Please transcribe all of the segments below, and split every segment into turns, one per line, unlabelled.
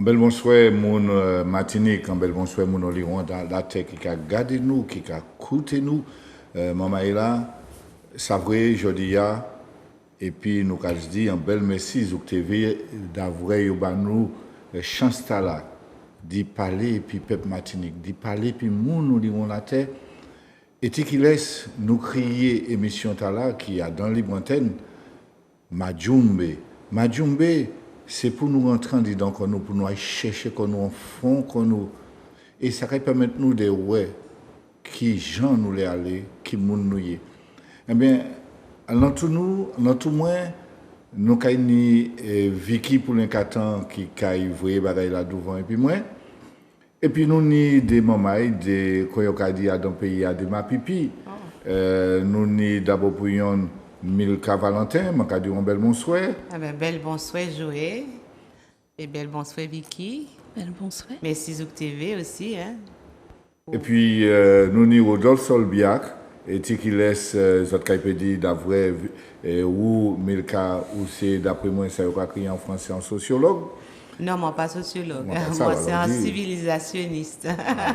bel bonsoir, mon Martinique, un bel bonsoir, mon Oliron, dans la terre qui a gardé nous, qui a coûté nous. Maman est là, ça vrai, je dis ya, et puis nous avons dit un bel merci, Zouk TV, d'avoir nous chance là, d'y parler, et puis peuple Martinique, d'y parler, puis mon Oliron la terre, et qui laisse nous crier émission là, qui a dans libre antenne, Majumbe. Majumbe, c'est pour nous rentrer dedans, pour nous aller chercher, qu'on nous fond, qu'on nous. Et ça va permettre nous de voir qui gens nous les aller, qui moun nous y. Eh bien, dans tout moins, nous avons Vicky pour l'incartant qui a voyé bagaille là devant et puis moi. Et puis nous avons des mamans, des koyokadi dans le pays, des mapipi. Nous avons d'abord pour Milka Valentin, je vais dire un bel bonsoir.
Bel bonsoir Joël et bel bonsoir Vicky.
Bel bonsoir.
Merci Zouk TV aussi. Hein.
Et puis nous avons Rodolphe Solbiac, et qui laisse Zotkaipedi d'avoir ou Milka, ou c'est d'après moi, ça va crier en français en sociologue.
Non, moi pas sociologue. Moi c'est un civilisationniste.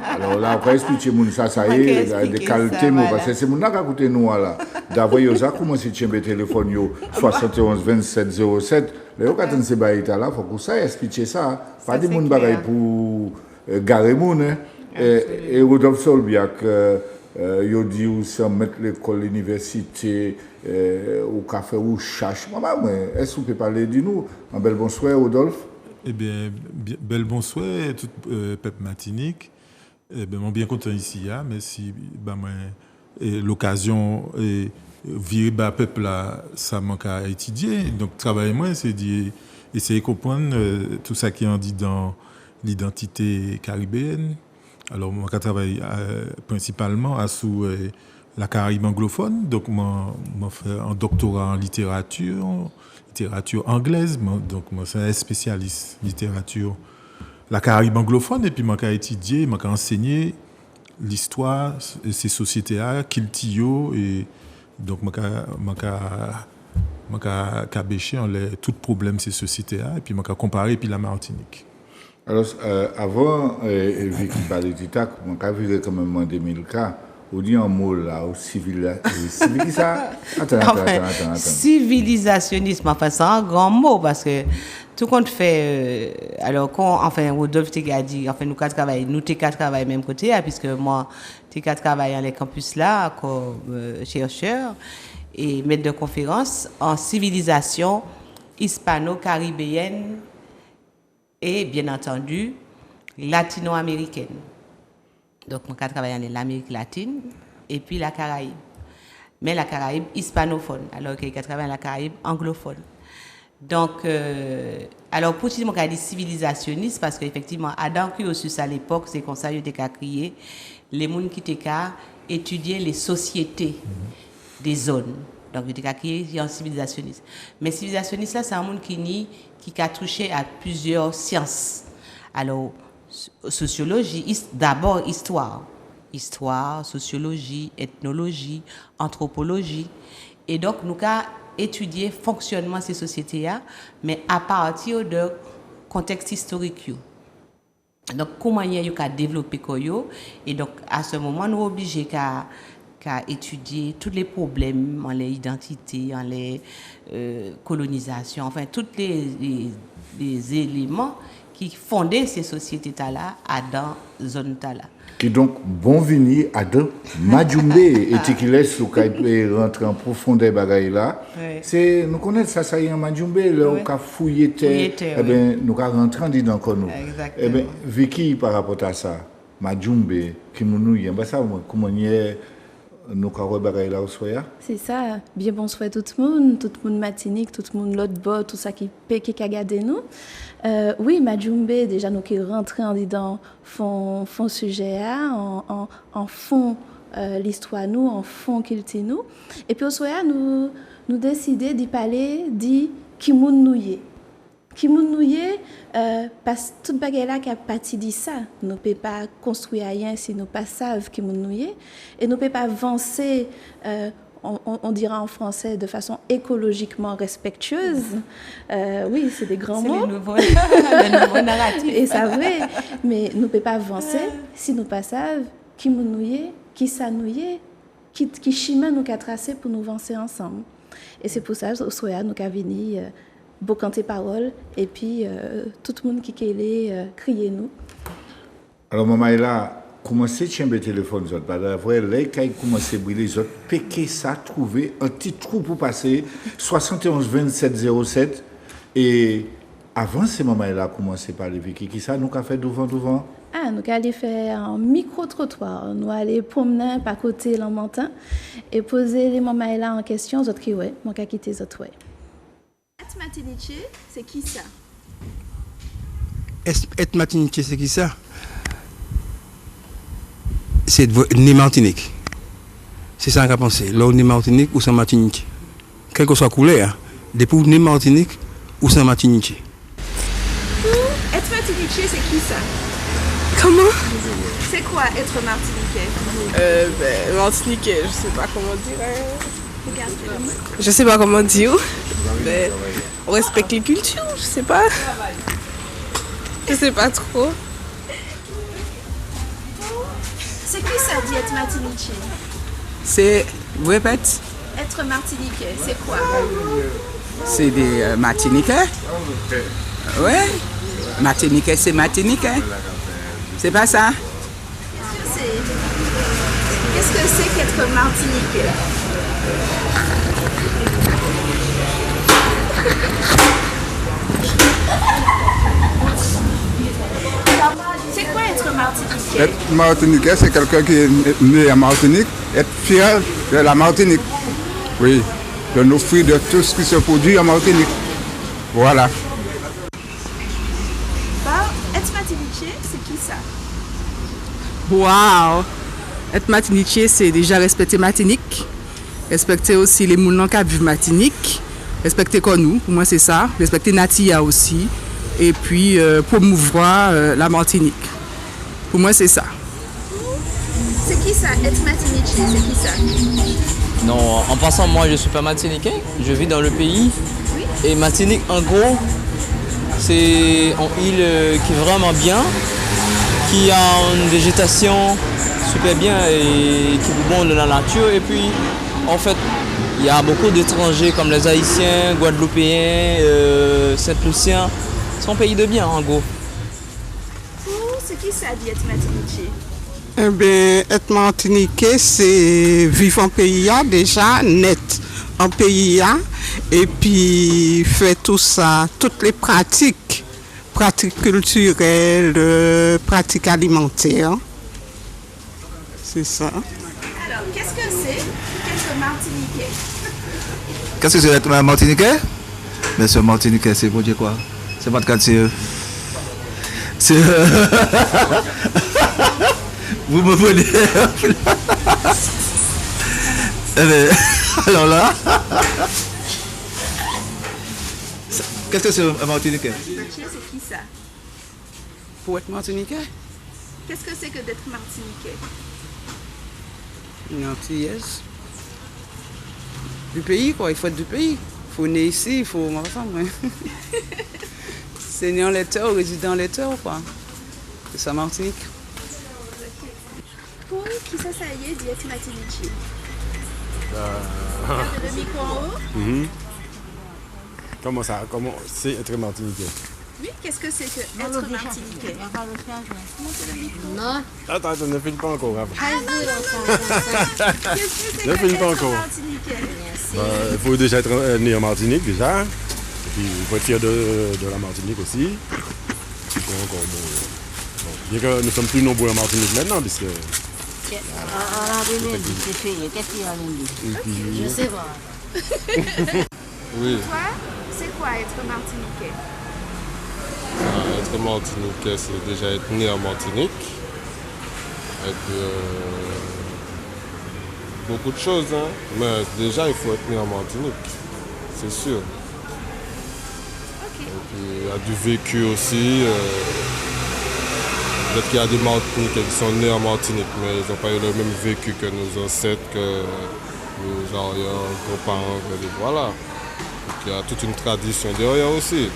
Alors là, après expliquer ça y est, de qualité, parce que c'est mon qui a écouté nous là. D'avoir yo comment si tu as téléphone yo 71 27 07. Là quand on se bat là, faut que ça expliquer ça. Pas des moun bagay pour garer moun et Rodolphe Solbiac yo dit ou sans mettre l'école l'université au café ou cherche. Maman, est-ce que vous pouvez parler de nous? Un bel bonsoir Rodolphe.
Eh bien, bel bonsoir, tout peuple Martinique. Eh bien, bien content ici, merci. Moi, l'occasion virer bas peuple là, ça manque à étudier. Donc, travail moi, c'est d'essayer de comprendre tout ça qui est dit dans l'identité caribéenne. Alors, moi, je travaille principalement sous la Caraïbe anglophone. Donc, moi, fait un doctorat en littérature anglaise, donc moi c'est un spécialiste littérature la Caraïbe anglophone et puis moi j'ai étudié, moi j'ai enseigné l'histoire de ces sociétés là, Kiltio et donc moi j'ai bêché en les tout problème de ces sociétés là et puis moi j'ai comparé puis la Martinique.
Alors avant Vicky parlait de TITAC, moi j'ai vu quand même en 2000 on dit un mot là, au ça. Attends.
Civilisationnisme, enfin, c'est un grand mot parce que tout compte fait. Alors, Rodolphe t'a dit, nous quatre travaillons même côté, puisque moi, t'es quatre travaillent dans les campus là, comme chercheur et maître de conférence en civilisation hispano-caribéenne et, bien entendu, latino-américaine. Donc, mon cas travaille en l'Amérique latine et puis la Caraïbe. Mais la Caraïbe hispanophone, alors qu'il travaille en la Caraïbe anglophone. Donc, alors pour dire mon cas dit civilisationniste, parce qu'effectivement, Adam Cursus à l'époque, c'est comme ça, il était crié, les gens qui étaient étudier les sociétés des zones. Donc, il était crié en civilisationniste. Mais civilisationniste, là, c'est un monde qui a touché à plusieurs sciences. Alors, sociologie, d'abord histoire, sociologie, ethnologie, anthropologie. Et donc, nous avons étudié le fonctionnement de ces sociétés-là, mais à partir de contexte historique. Donc, comment il y a développé Koyo. Et donc, à ce moment, nous sommes obligés qu'à étudier tous les problèmes en les identités, en les colonisations, enfin, tous les éléments qui fondaient ces sociétés-là dans la zone là.
Qui donc bon vini à deux Majumbe et qui laisse rentrer en profondeur bagaille là. C'est nous connaissons ça y est en Majumbe là on a fouillé terre eh ben nous a rentrer dedans encore nous. Eh ben Vicky par rapport à ça Majumbe qui nous y ça comment nous avons bagaille là au soir.
C'est ça, bien bonsoir tout le monde Martinique, tout le monde l'autre bord, tout ça qui a gardé nous. Oui, Majumbe, déjà nous qui rentrons dans fond sujet en fond l'histoire nous, en fond culture nous. Et puis au soir nous décider d'y parler dit qui moun nouye. Qui moun nouye parce que toute bagaille là qui a parti de ça, nous peut pas construire rien si nous pas savent qui moun nouye et nous peut pas avancer on dira en français, de façon écologiquement respectueuse. Oui, c'est des grands mots.
Le nouveau narratif.
Et ça vrai, mais nous ne pouvons pas avancer si nous ne savons pas qui nous est, qui ça nous est, qui chemin nous a tracé pour nous avancer ensemble. Et c'est pour ça que soya nous avons venu beaucoup de paroles et puis tout le monde qui est crier nous.
Alors maman est là, commencez à tirer le téléphone, après les cailles commencent à brûler, les autres piquer ça, trouver un petit trou pour passer 71 27 07 et avant ces moments-là, commencer par les Vicky, qui ça nous a fait devant.
Ah, nous allons faire un micro-trottoir. Nous allons promener par côté l'Emmentin et poser les moments là en question, les autres qui ouais, mon cas quitter les autres ouais.
Et Martinique, c'est qui ça?
Et Martinique, c'est qui ça? C'est ni Martinique. C'est ça qu'on a pensé. Là, ni Martinique ou sans Martinique. Quelle que soit la couleur, depuis ni Martinique ou sans Martinique.
Être Martiniquais, c'est qui ça?
Comment?
C'est quoi être Martiniquais?
Martiniquais, je sais pas comment dire.
Regarde.
Je sais pas comment dire. Mais on respecte les cultures, je sais pas. Je sais pas trop.
C'est qui ça dit être Martiniquais?
C'est, vous répétez?
Être Martiniquais, c'est quoi?
C'est des Martiniquais. Ouais. Martiniquais, c'est Martiniquais. C'est pas ça?
Qu'est-ce que c'est qu'être Martiniquais? C'est quoi être Martiniquais?
Être Martiniquais, c'est quelqu'un qui est né à Martinique, être fier de la Martinique. Oui, de nous fruits de tout ce qui se produit en Martinique. Voilà.
Être Martiniquais, c'est qui ça?
Waouh! Être Martiniquais, c'est déjà respecter Martinique. Respecter aussi les moulins qui vivent Martinique. Respecter comme nous, pour moi c'est ça. Respecter Natia aussi. Et puis promouvoir la Martinique. Pour moi c'est ça.
C'est qui ça? Être Martiniquais, c'est qui ça?
Non, en passant, moi je suis pas martiniquais, je vis dans le pays.
Oui.
Et Martinique, en gros, c'est une île qui est vraiment bien, qui a une végétation super bien et qui est bon de la nature. Et puis, en fait, il y a beaucoup d'étrangers comme les Haïtiens, Guadeloupéens, Saint-Luciens. C'est un pays de bien, en gros.
C'est qui ça dit être Martiniquais?
Eh bien, être Martiniquais, c'est vivre en pays déjà, net en pays, et puis faire tout ça, toutes les pratiques culturelles, pratiques alimentaires. C'est ça.
Alors, qu'est-ce que c'est qu'être Martiniquais?
Qu'est-ce que c'est être Martiniquais? Mais ce Martiniquais, c'est pour dire quoi? C'est pas de quartier. C'est. Vous me voulez. Alors là. Qu'est-ce que c'est un Martiniquais?
C'est qui ça?
Pour être Martiniquais?
Qu'est-ce que c'est que d'être Martiniquais?
Une Antillaise. Du pays, quoi. Il faut être du pays. Il faut naître ici, il faut. C'est né en letteur, résident en letteur, quoi. C'est ça, Martinique.
Pour qui ça y est, dit être Martiniquais? Regardez le micro en haut.
Comment ça? Comment c'est être Martiniquais?
Oui, qu'est-ce que c'est que être Martiniquais?
Non. Attends, ne filme pas encore.
Qu'est-ce que c'est
Ne
que
filme pas
être
encore.
Martiniquais?
Il faut déjà être né en Martinique, déjà. Et puis, il faut être fier de la Martinique aussi. Il faut encore, bon, bien que nous sommes plus nombreux en Martinique maintenant, puisque...
Qu'est-ce qu'il y a lundi? Je sais pas.
Oui.
Toi, c'est quoi être Martiniquais?
Être Martiniquais, c'est déjà être né en Martinique. Beaucoup de choses, hein. Mais déjà, il faut être né en Martinique, c'est sûr.
Okay.
Et puis, il y a du vécu aussi. Peut-être qu'il y a des Martiniquais qui sont nés en Martinique, mais ils n'ont pas eu le même vécu que nos ancêtres, que Genre, il y a un grands-parent, voilà. Donc, il y a toute une tradition derrière aussi.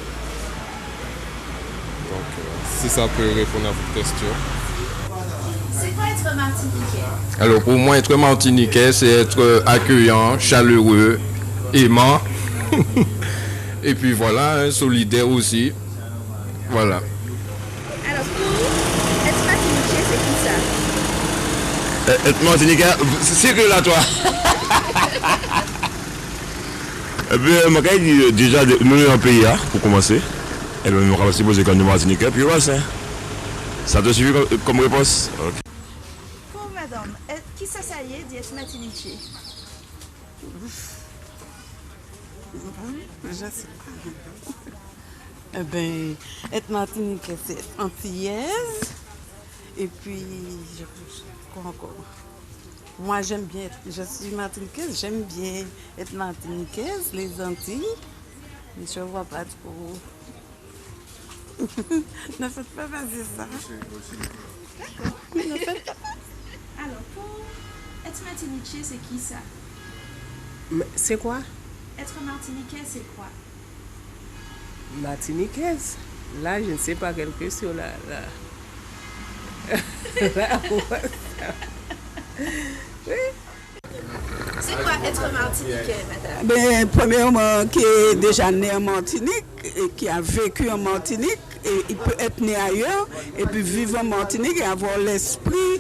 Donc, si ça peut répondre à votre question.
C'est quoi être martiniquais?
Alors, pour moi, être martiniquais, c'est être accueillant, chaleureux, aimant. Et puis voilà, solidaire aussi. Voilà.
Alors, pour être martiniquais, c'est qui ça?
Être martiniquais, c'est que là, toi. Et puis, je dis déjà, nous sommes un pays, pour commencer. Et nous avons aussi posé comme nous martiniquais, puis voilà, ça te suffit comme réponse? Okay.
Pour madame, qui ça y est d'être martiniquais?
Je sais pas. Eh bien, être martiniquais, c'est être antillaise. Et puis, quoi encore? Moi, j'aime bien, je suis martiniquaise, j'aime bien être martiniquaise, les Antilles. Mais je ne vois pas trop. Ne faites pas passer ça.
Ne faites pas. Alors, pour être martiniquais, c'est qui ça?
C'est quoi?
Être martiniquais, c'est quoi?
Martiniquaise. Là, je ne sais pas quelle question là.
Oui. C'est quoi être martiniquais, madame?
Ben, premièrement, qui est déjà né en Martinique et qui a vécu en Martinique, et il peut être né ailleurs et puis vivre en Martinique et avoir l'esprit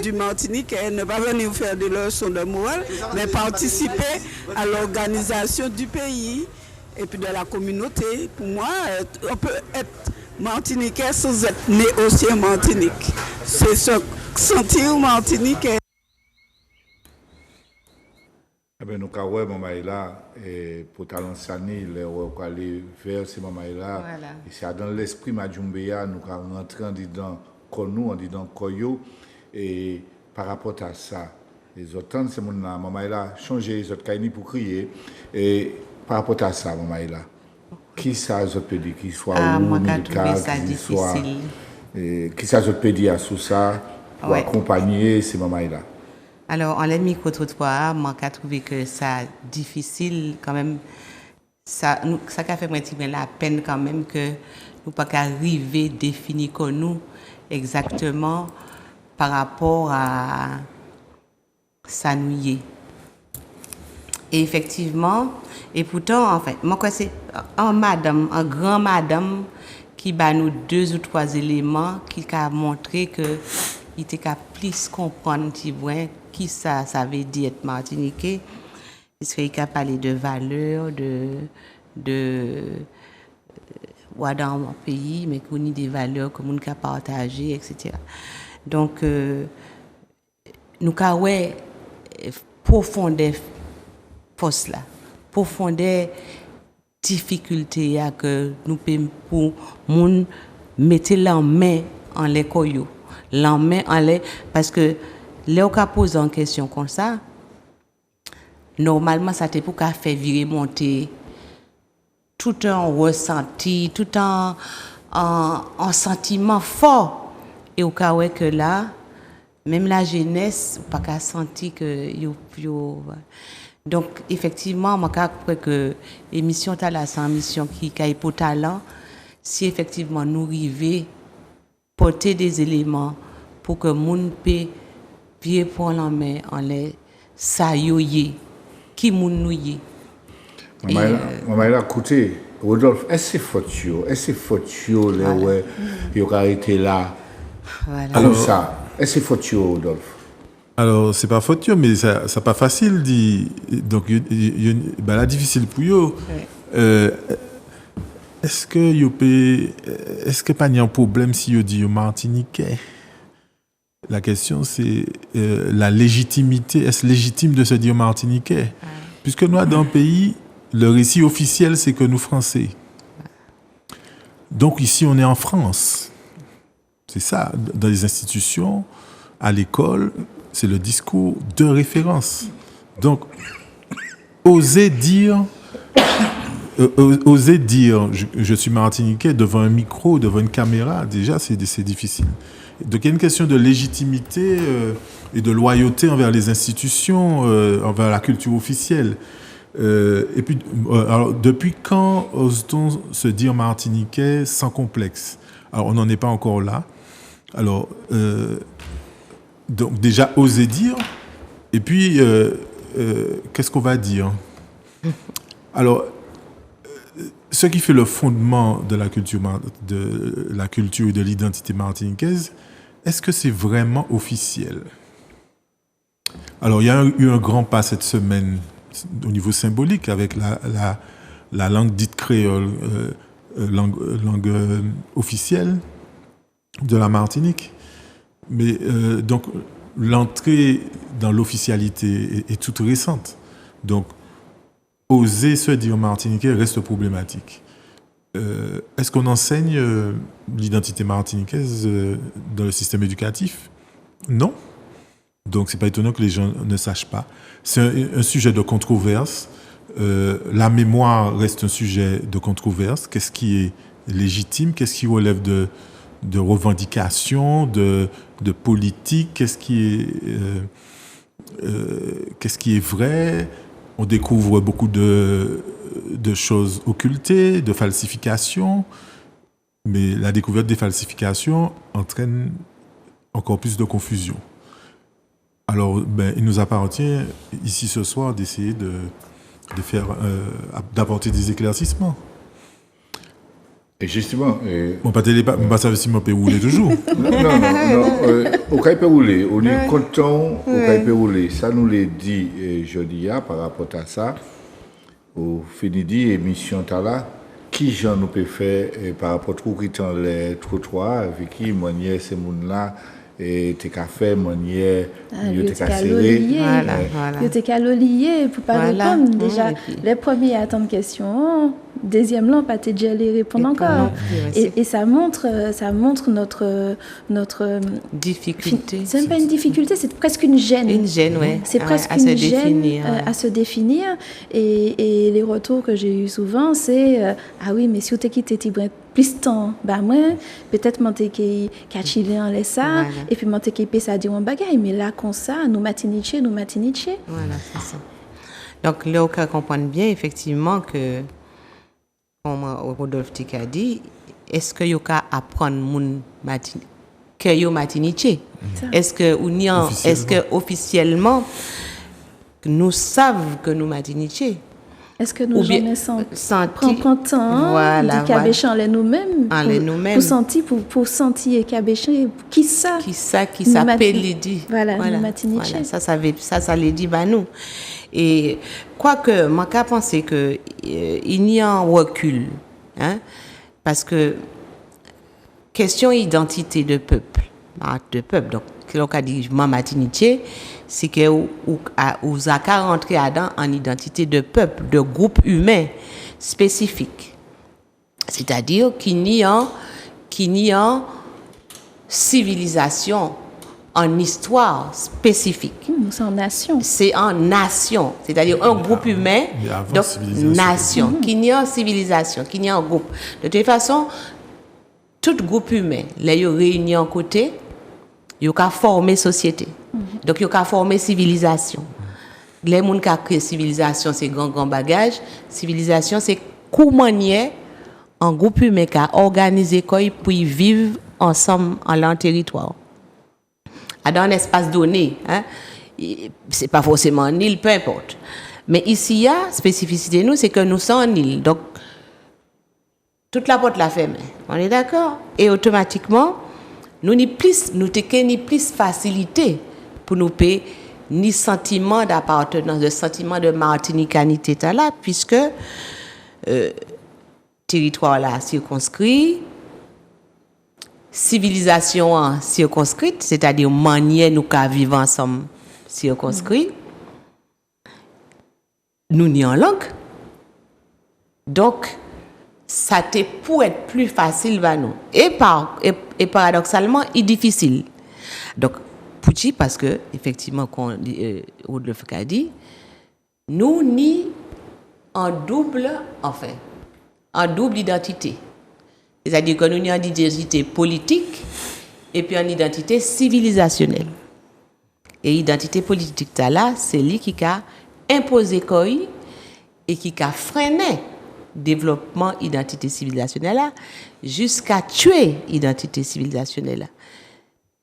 du Martinique et ne pas venir faire des leçons de morale, mais participer à l'organisation du pays et puis de la communauté. Pour moi, on peut être martiniquais sans être né aussi en Martinique. C'est se sentir martiniquais.
Eh bien, nous avons vu là, pour Talansani, nous avons aller vers ces moments-là.
Voilà.
Et c'est dans l'esprit Majumbeya, nous avons rentré dans Konou, dans Koyo. Et par rapport à ça, les autres, c'est mon moment-là, changer les autres caïnis pour crier. Et par rapport à ça, moment-là, qui ça les autres peut dire, qu'il soit médical, qu'il soit. Qui ça les autres peut dire sur ça, pour accompagner ces moments-là?
Alors, en les micro-trottoirs, moi, j'ai trouvé que ça difficile quand même. Ça a fait la peine quand même que nous pas arriver à définir comme nous exactement par rapport à ça nous y est. Et effectivement, et pourtant, en fait, moi, c'est un grand madame qui bat nous 2 ou 3 éléments qui a montré que il était capable plus comprendre qui ça veut dire être martiniquais. Il a parlé de valeurs, dans mon pays, mais qu'on a des valeurs que nous avons partagées, etc. Donc, nous avons profondeur force là, profondeur difficulté que nous pouvons pour moun mettre la main en les koyo, la main en les parce que les on pose en question comme ça, normalement ça t'est pour qu'à faire virer monter tout un ressenti, tout un sentiment fort et au cas où que là même la jeunesse pas qu'à sentir que yo donc effectivement moi crois que émission Tala c'est une mission qui a pour talent si effectivement nous arriver porter des éléments pour que moun peut pied pour la main en les sayoyer qui moun nou yé.
Maman a écouté Rodolphe, est-ce que c'est faute là ouais il a été là comme ça est-ce que c'est faute Rodolphe?
Alors, c'est pas faute, mais ça pas facile dit. Donc, là difficile pour eux. Est-ce que pas y a un problème si yo dit martiniquais? La question c'est la légitimité. Est-ce légitime de se dire martiniquais? Puisque nous dans le pays, le récit officiel c'est que nous français. Donc ici on est en France. C'est ça, dans les institutions, à l'école. C'est le discours de référence. Donc, oser dire, je suis martiniquais devant un micro, devant une caméra, déjà, c'est difficile. Donc il y a une question de légitimité et de loyauté envers les institutions, envers la culture officielle. Et puis, alors, depuis quand ose-t-on se dire martiniquais sans complexe? Alors, on n'en est pas encore là. Alors, donc déjà, oser dire. Et puis, qu'est-ce qu'on va dire? Alors, ce qui fait le fondement de la culture et de l'identité martiniquaise, est-ce que c'est vraiment officiel? Alors, il y a eu un grand pas cette semaine au niveau symbolique avec la langue dite créole, langue officielle de la Martinique. Mais donc, l'entrée dans l'officialité est toute récente. Donc, oser se dire martiniquais reste problématique. Est-ce qu'on enseigne l'identité martiniquaise dans le système éducatif? Non. Donc, c'est pas étonnant que les gens ne sachent pas. C'est un sujet de controverse. La mémoire reste un sujet de controverse. Qu'est-ce qui est légitime? Qu'est-ce qui relève de revendications, de politique? Qu'est-ce qui est vrai? On découvre beaucoup de choses occultées, de falsifications. Mais la découverte des falsifications entraîne encore plus de confusion. Alors, il nous appartient, ici ce soir, d'essayer d'apporter des éclaircissements.
Et justement...
Mon pas ça si mon peut rouler toujours.
Non. Au cas peut rouler, on est content, au cas peut rouler. Ça nous l'a dit jeudi par rapport à ça. Au fini dit, émission là, qui j'en nous peut faire par rapport à les trottoirs, avec qui manière ces gens-là, et t'es qu'à faire manière
t'es qu'à lier t'es qu'à lier pour pas répondre déjà les premiers attendent question deuxième là pas déjà les répondre encore et ça montre notre
difficulté.
C'est même pas une difficulté, c'est presque une gêne.
Ouais.
C'est presque une gêne à se définir et les retours que j'ai eu souvent c'est ah oui mais si vous t'es quitté plus de temps, moi, peut-être que je vais chiller en laissant, et puis je vais faire ça dire un bagage, mais là, comme ça, nous matiniche. Voilà,
c'est ça. Donc, là, on comprend bien, effectivement, que, comme Rodolphe a dit, est-ce que vous pouvez apprendre que vous matiniche? Est-ce que officiellement, nous savons que nous matiniche?
Est-ce que nous prend temps de cabéchan nous-mêmes pour sentir cabéchan qui
s'appelle dit
voilà matiniche
ça les dit nous et quoique moi qu'à penser que il y a un recul parce que question identité de peuple donc l'on a dit matiniche c'est que vous avez rentré en identité de peuple, de groupe humain spécifique. C'est-à-dire qu'il n'y a civilisation en histoire spécifique.
C'est en nation.
C'est en nation. C'est-à-dire un groupe humain, donc nation. Qu'il n'y a civilisation, qu'il n'y a un groupe. De toute façon, tout groupe humain, les réunis en côté, il y a formé société. Donc, il y a formé civilisation. Les gens qui ont créé civilisation, c'est grand bagage. Civilisation, c'est comment un groupe humain qui a organisé pour vivre ensemble en leur territoire. Dans un espace donné, ce n'est pas forcément en île, peu importe. Mais ici, il y a spécificité, c'est que nous sommes en île. Donc, toute la porte la ferme. On est d'accord? Et automatiquement, nous n'avons plus facilité pour nous payer ni sentiment d'appartenance, de sentiment de martinicanité là, puisque territoire là circonscrit, civilisation circonscrite, c'est-à-dire manière nous qu'à vivre ensemble circonscrit, nous n'y en langue. Donc, ça te pour être plus facile va nous et paradoxalement est difficile. Donc Pouchi parce que effectivement qu'on Rodolphe a dit nous ni en double identité. C'est-à-dire que nous avons une identité politique et puis en identité civilisationnelle. Et identité politique là, c'est lui qui a imposé quoi et qui a freiné développement identité civilisationnelle là jusqu'à tuer identité civilisationnelle là.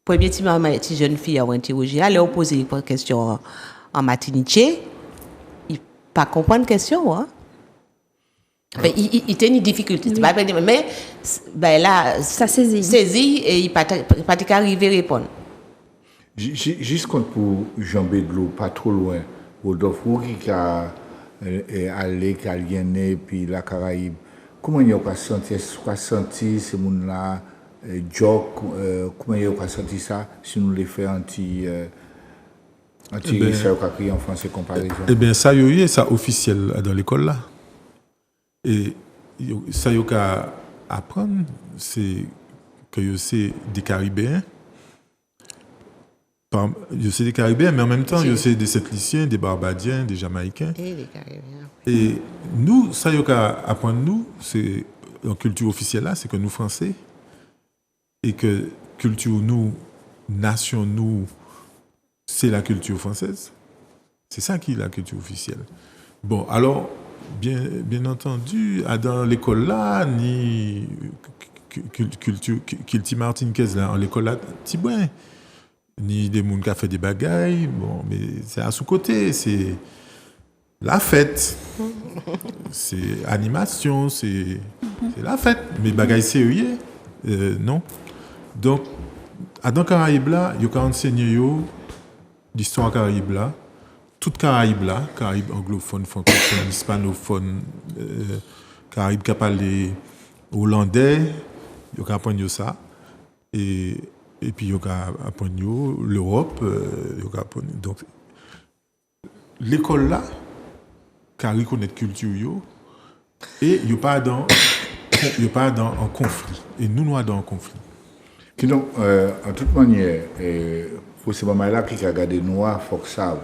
Premier petit jeune fille a interrogé, elle a posé une question en matiniché, il pas comprendre question hein. Enfin, il était une difficulté, oui. Mais ben là
ça saisit
et il pas arrivé à répondre.
Juste pour Jean Bedlo, pas trop loin, Rodolphe qui a allé, qui a lié, puis la Caraïbe, comment il a senti ce monde-là, joke, comment il a senti ça, si nous les faisons anti-risque en français comparaison?
Eh bien, ça y est, ça officiel dans l'école là. Et ça y est qu'à apprendre, c'est que c'est des Caribéens. Je sais des Caribéens, mais en même temps, je sais des Saint-Lyciens, des Barbadiens, des Jamaïcains.
Et des Caribéens.
Et nous, ça y est qu'à apprendre nous, c'est en culture officielle là, c'est que nous Français, et que culture nous, nation nous, c'est la culture française. C'est ça qui est la culture officielle. Bon, alors, bien entendu, dans l'école là, ni culture martiniquaise là, en l'école là, Tibouin. Ni des gens qui ont fait des bagailles, bon, mais c'est à sous-côté, c'est la fête, c'est animation, c'est la fête, mais bagailles sérieux, non. Donc, dans Caraïbes là, il y a enseigné l'histoire Caraïbes là, toute Caraïbes là, Caraïbes anglophones, francophones, hispanophones, Caraïbes qui parlent hollandais, il y a appris ça, et puis, il y a appris l'Europe. Donc, l'école là, qui reconnaît la culture, et il n'y a pas en conflit. Et nous, nous sommes dans un conflit.
Donc, en toute manière, pour ces moments-là, qui a regardé nous, il faut que ça,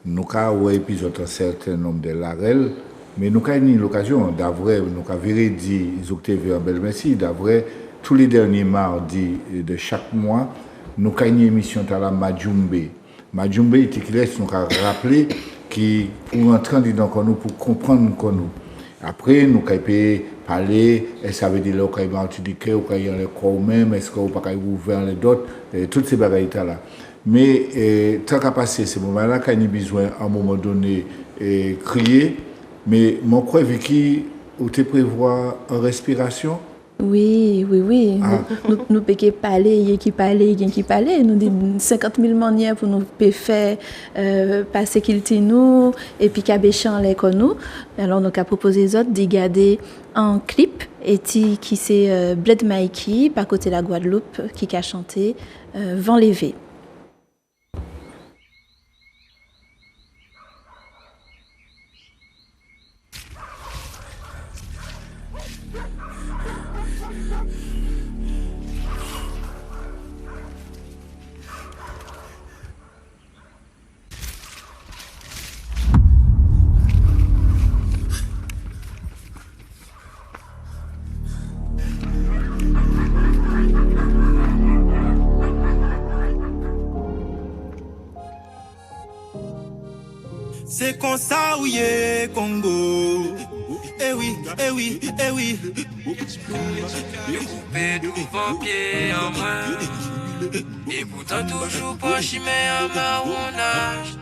nous avons un épisode un certain nombre de l'AREL, mais nous avons eu l'occasion d'avoir, nous avons dit, ils ont été en bel merci, d'avoir. Tous les derniers mardis de chaque mois, nous avons une émission à la Majumbe. Majumbe, il nous a rappelé que pour entrer dans nous, pour comprendre nous. Après, nous avons parlé, est-ce que ça veut dire que nous avons étudié, ou qu'il y a le corps même, est-ce qu'on peut ouvrir les d'autres, toutes ces bagailles-là. Mais tant qu'à passer ces moments-là, quand il y a besoin, à un moment donné, crier, mais mon croix, Vicky, où tu prévois en respiration?
Oui. Nous pouvons parler, qui parler. Nous disons 50 000 manières pour nous faire passer qu'il nous et puis cabéchan les nous. Alors nous avons proposé les autres de garder un clip et qui c'est Bled Mikey par côté de la Guadeloupe qui a chanté Vent levé.
C'est comme ça où est Congo. Eh oui.
Coupé de vampire en main. Et pourtant toujours pas chimé en marronnage.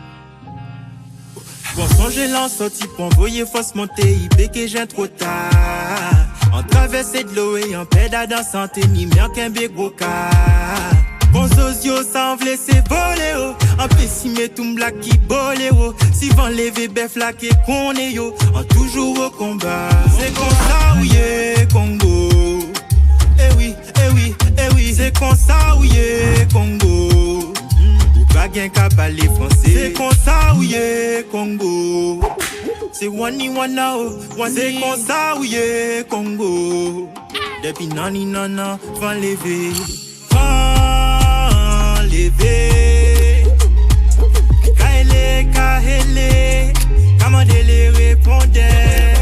Bon, son j'ai sorti pour envoyer fausse montée. Il péqué j'ai trop tard. En traversée de l'eau et en pédale dans santé. Ni mien qu'un bégoka. Bon zozio sans laisser voler oh. En pessimé tout black qui bolé oh. Si vent levé bef la qui qu'on est yo. En toujours au combat. C'est comme ça où yé Congo. Eh oui. C'est comme ça où yé Congo. Ou pas gain qu'à parler français. C'est comme ça où yé Congo. C'est wani wana oh. C'est comme ça où yé Congo. Depuis nani nana vent levé. Kahele, Kamandele répondait,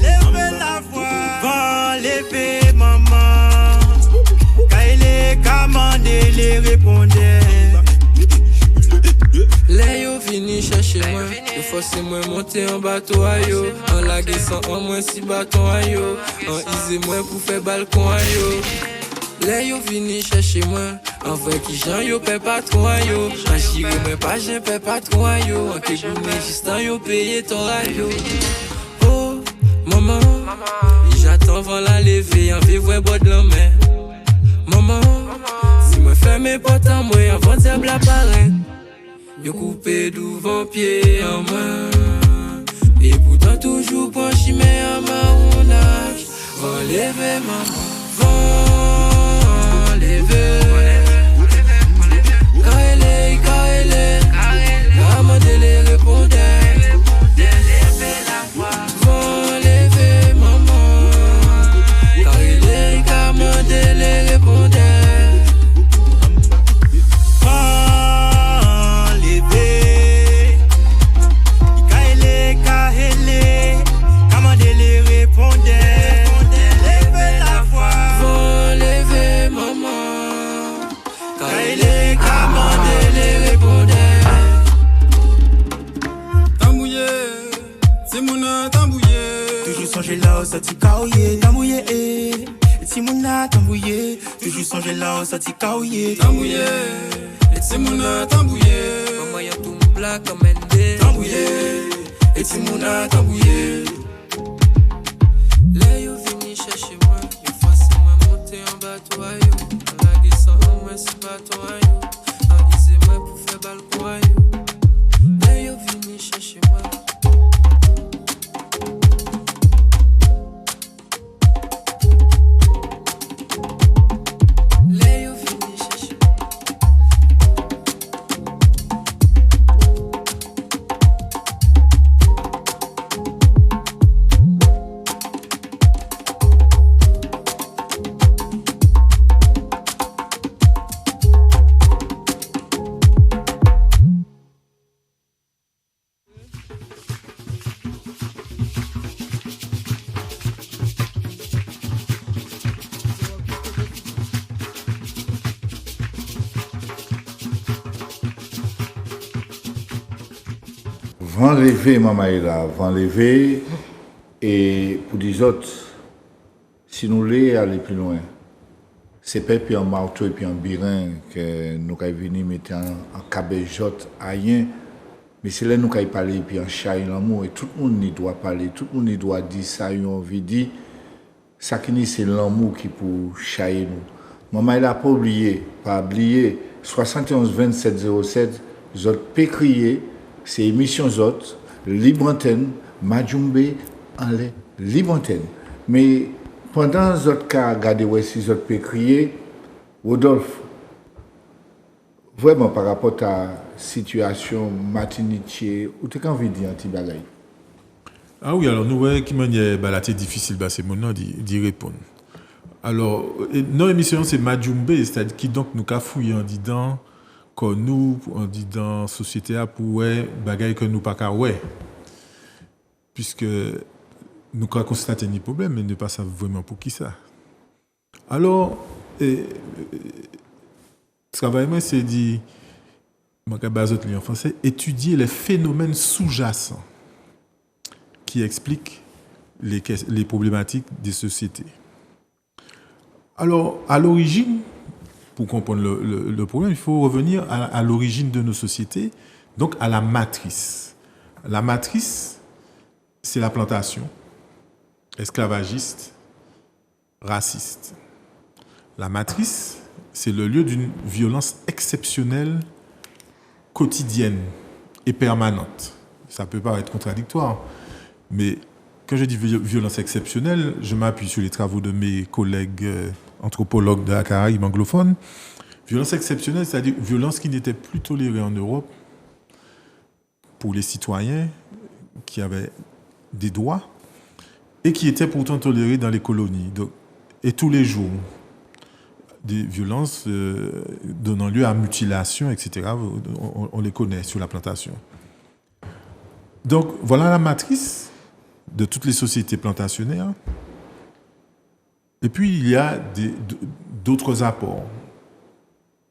levez la voix, vent levé maman, Kahele, Kamandele.
forcé moi monter en bateau à yo. En lagué sans en moins 6 bâtons à yo. En isé moi pour faire balcon à yo. Les yo vini chercher moi. En vrai qui j'en yo paie pas trop à yo. En chiré moi pas j'en paie pas trop à yo. En que goumé juste en yo payer ton radio. Oh maman, j'attends avant la lever. En vivre bois de la main. Maman, si moi fais mes potes en moi avant de la paraître. Yo coupé devant pied en main. Et pourtant toujours penché mais à ma âge. Vent lever maman, vent lever. Kaele, kaele, kamande les répondeurs. Vent lever maman. Kaele, kamande les répondeurs.
Songer là au sorti kaouye, tambouye et Timouna tambouye, toujours songer là au sorti kaouye, tambouye et Timouna tambouye.
Maman y'a tout mon plat comme ND,
tambouye et Timouna tambouye.
Les yo vini chercher moi, yo forcé moi monter en bateau à yo. En lagué sans en moins 6 bâtons à yo. En isé moi pour faire balcon à yo. Les yo vini chercher moi.
Vent levé, maman est là, vent levé. Et pour les autres, si nous voulons aller plus loin, c'est pas puis en marteau et puis en birin que nous avons venu mettre en cabéjote à rien. Mais c'est là que nous avons parlé puis en chat et l'amour. Et tout le monde y doit parler, tout le monde y doit dire ça, il a envie de dire. Ça qui c'est l'amour qui pour chailler nous. Maman, elle n'a pas oublié, 71 27 07, vous avez crier. C'est émission autres, libre antenne, Majumbe en les libre antenne. Mais pendant autres cas, regardez où si autres peut crier, Rodolphe, vraiment par rapport à la situation Martinique, où tu as envie de dire un petit bagage?
Ah oui, alors nous voyons qui manière c'est difficile, c'est mon nom d'y répondre. Alors, notre émission c'est Majumbe, c'est-à-dire qui donc nous cafouillons en disant que nous, on dit dans la société, pour ouais, bagaille que nous pas qu'à ouais. Puisque nous avons constaté des problèmes, mais ne pas savoir vraiment pour qui ça. Alors, travail, moi, c'est dit, en français, étudier les phénomènes sous-jacents qui expliquent les problématiques des sociétés. Alors, à l'origine, pour comprendre le problème, il faut revenir à l'origine de nos sociétés, donc à la matrice. La matrice, c'est la plantation, esclavagiste, raciste. La matrice, c'est le lieu d'une violence exceptionnelle, quotidienne et permanente. Ça peut paraître contradictoire, mais quand je dis violence exceptionnelle, je m'appuie sur les travaux de mes collègues anthropologues de la Caraïbe anglophone. Violence exceptionnelle, c'est-à-dire violence qui n'était plus tolérée en Europe pour les citoyens qui avaient des droits et qui étaient pourtant tolérée dans les colonies. Donc, et tous les jours, des violences donnant lieu à mutilation, etc. On les connaît sur la plantation. Donc, voilà la matrice de toutes les sociétés plantationnaires. Et puis, il y a d'autres apports.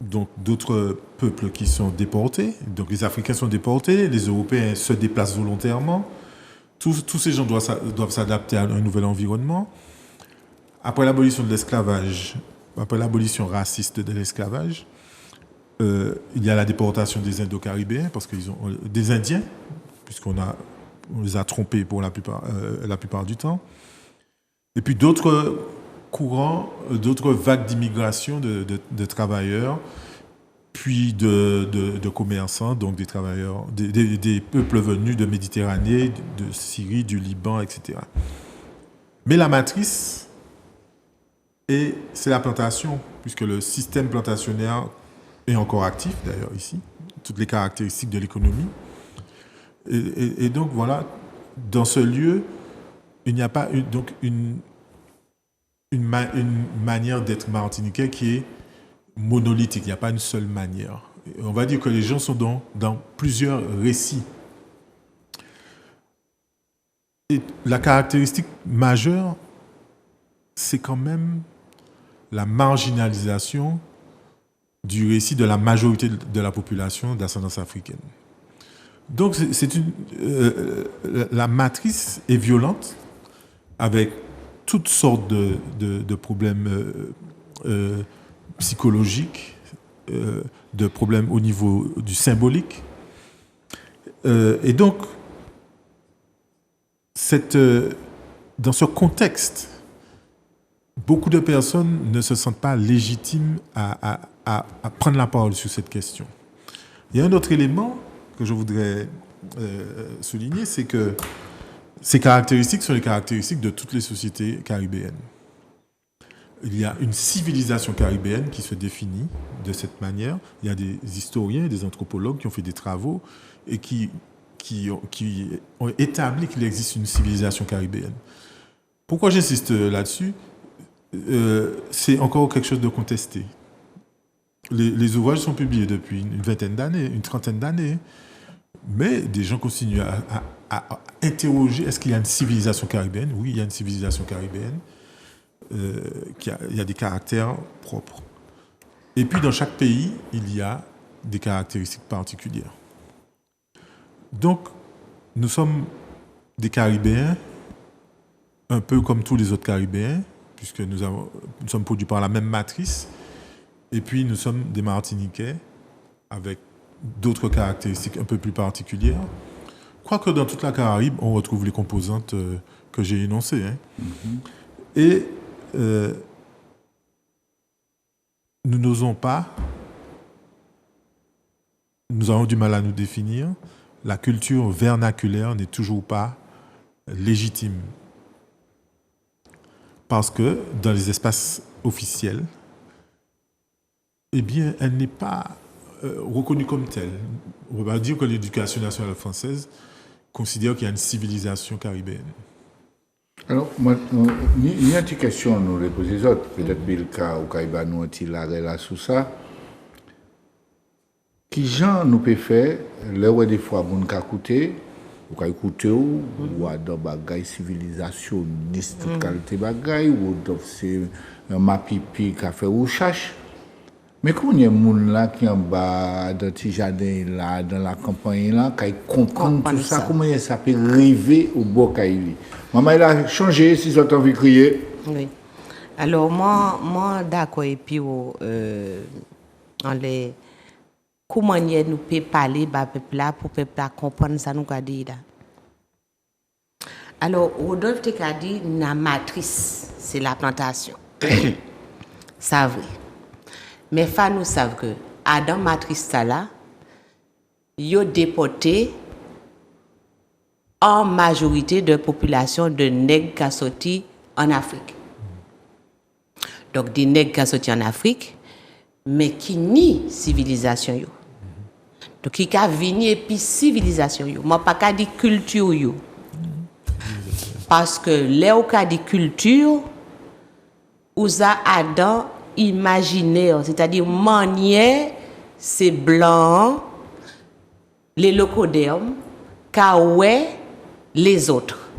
donc d'autres peuples qui sont déportés. Donc les Africains sont déportés, les Européens se déplacent volontairement. Tous ces gens doivent s'adapter à un nouvel environnement. Après l'abolition de l'esclavage, après l'abolition raciste de l'esclavage, il y a la déportation des Indo-Caribéens, parce qu'ils ont des Indiens, puisqu'on les a trompés pour la plupart du temps. Et puis d'autres courants, d'autres vagues d'immigration de travailleurs, puis de commerçants, donc des travailleurs, des peuples venus de Méditerranée, de Syrie, du Liban, etc. Mais la matrice, c'est la plantation, puisque le système plantationnaire est encore actif, d'ailleurs, ici, toutes les caractéristiques de l'économie. Et donc, voilà, dans ce lieu, il n'y a pas une manière d'être martiniquais qui est monolithique. Il n'y a pas une seule manière. On va dire que les gens sont dans plusieurs récits. Et la caractéristique majeure, c'est quand même la marginalisation du récit de la majorité de la population d'ascendance africaine. Donc, la matrice est violente, avec toutes sortes de problèmes psychologiques, de problèmes au niveau du symbolique. Et donc, dans ce contexte, beaucoup de personnes ne se sentent pas légitimes à prendre la parole sur cette question. Il y a un autre élément que je voudrais souligner, c'est que ces caractéristiques sont les caractéristiques de toutes les sociétés caribéennes. Il y a une civilisation caribéenne qui se définit de cette manière. Il y a des historiens, des anthropologues qui ont fait des travaux et qui ont établi qu'il existe une civilisation caribéenne. Pourquoi j'insiste là-dessus ? C'est encore quelque chose de contesté. Les ouvrages sont publiés depuis une vingtaine d'années, une trentaine d'années, mais des gens continuent à interroger, est-ce qu'il y a une civilisation caribéenne ? Oui, il y a une civilisation caribéenne, il y a des caractères propres. Et puis dans chaque pays, il y a des caractéristiques particulières. Donc, nous sommes des Caribéens, un peu comme tous les autres Caribéens, puisque nous sommes produits par la même matrice, et puis nous sommes des Martiniquais avec d'autres caractéristiques un peu plus particulières. Quoique dans toute la Caraïbe, on retrouve les composantes que j'ai énoncées. Hein. Mm-hmm. Et nous n'osons pas, nous avons du mal à nous définir, la culture vernaculaire n'est toujours pas légitime. Parce que dans les espaces officiels, eh bien, elle n'est pas reconnue comme telle. On va dire que l'éducation nationale française considère qu'il y a une civilisation caribéenne.
Alors, moi, il y a une question, nous les posons les autres. Peut-être Bilka ou Kaïba nous ont-ils arrêté là sous ça. Qui gens nous peut faire, là où des fois, on peut écouter, ou à des bagailles civilisationniste, toute qualité bagaille, ou c'est un mapipi qui a fait recherche. Mais quand il y a des gens là qui sont en bas, dans le petit jardin, là, dans la campagne, là, qui comprennent tout ça, comment ça peut arriver au beau Kaïli. Maman, elle a changé, si vous avez envie de crier.
Oui. Alors, moi d'accord, et puis, comment nous pouvons parler à peuple là pour peuple là comprendre ça nous a dit là. Alors, Rodolphe t'a dit la matrice, c'est la plantation. Ça vrai. Mais nous savons que Adam matrice ça là, yo déporté en majorité de population de nègres qui sont sortis en Afrique. Donc des nègres qui sont sortis en Afrique, mais qui nient civilisation yo. Donc qui a venu et puis civilisation yo. Moi pas qu'à dire culture yo. Parce que les cas de culture ouza Adam imaginaire, c'est-à-dire manière c'est blanc les locodèmes kaoué les autres.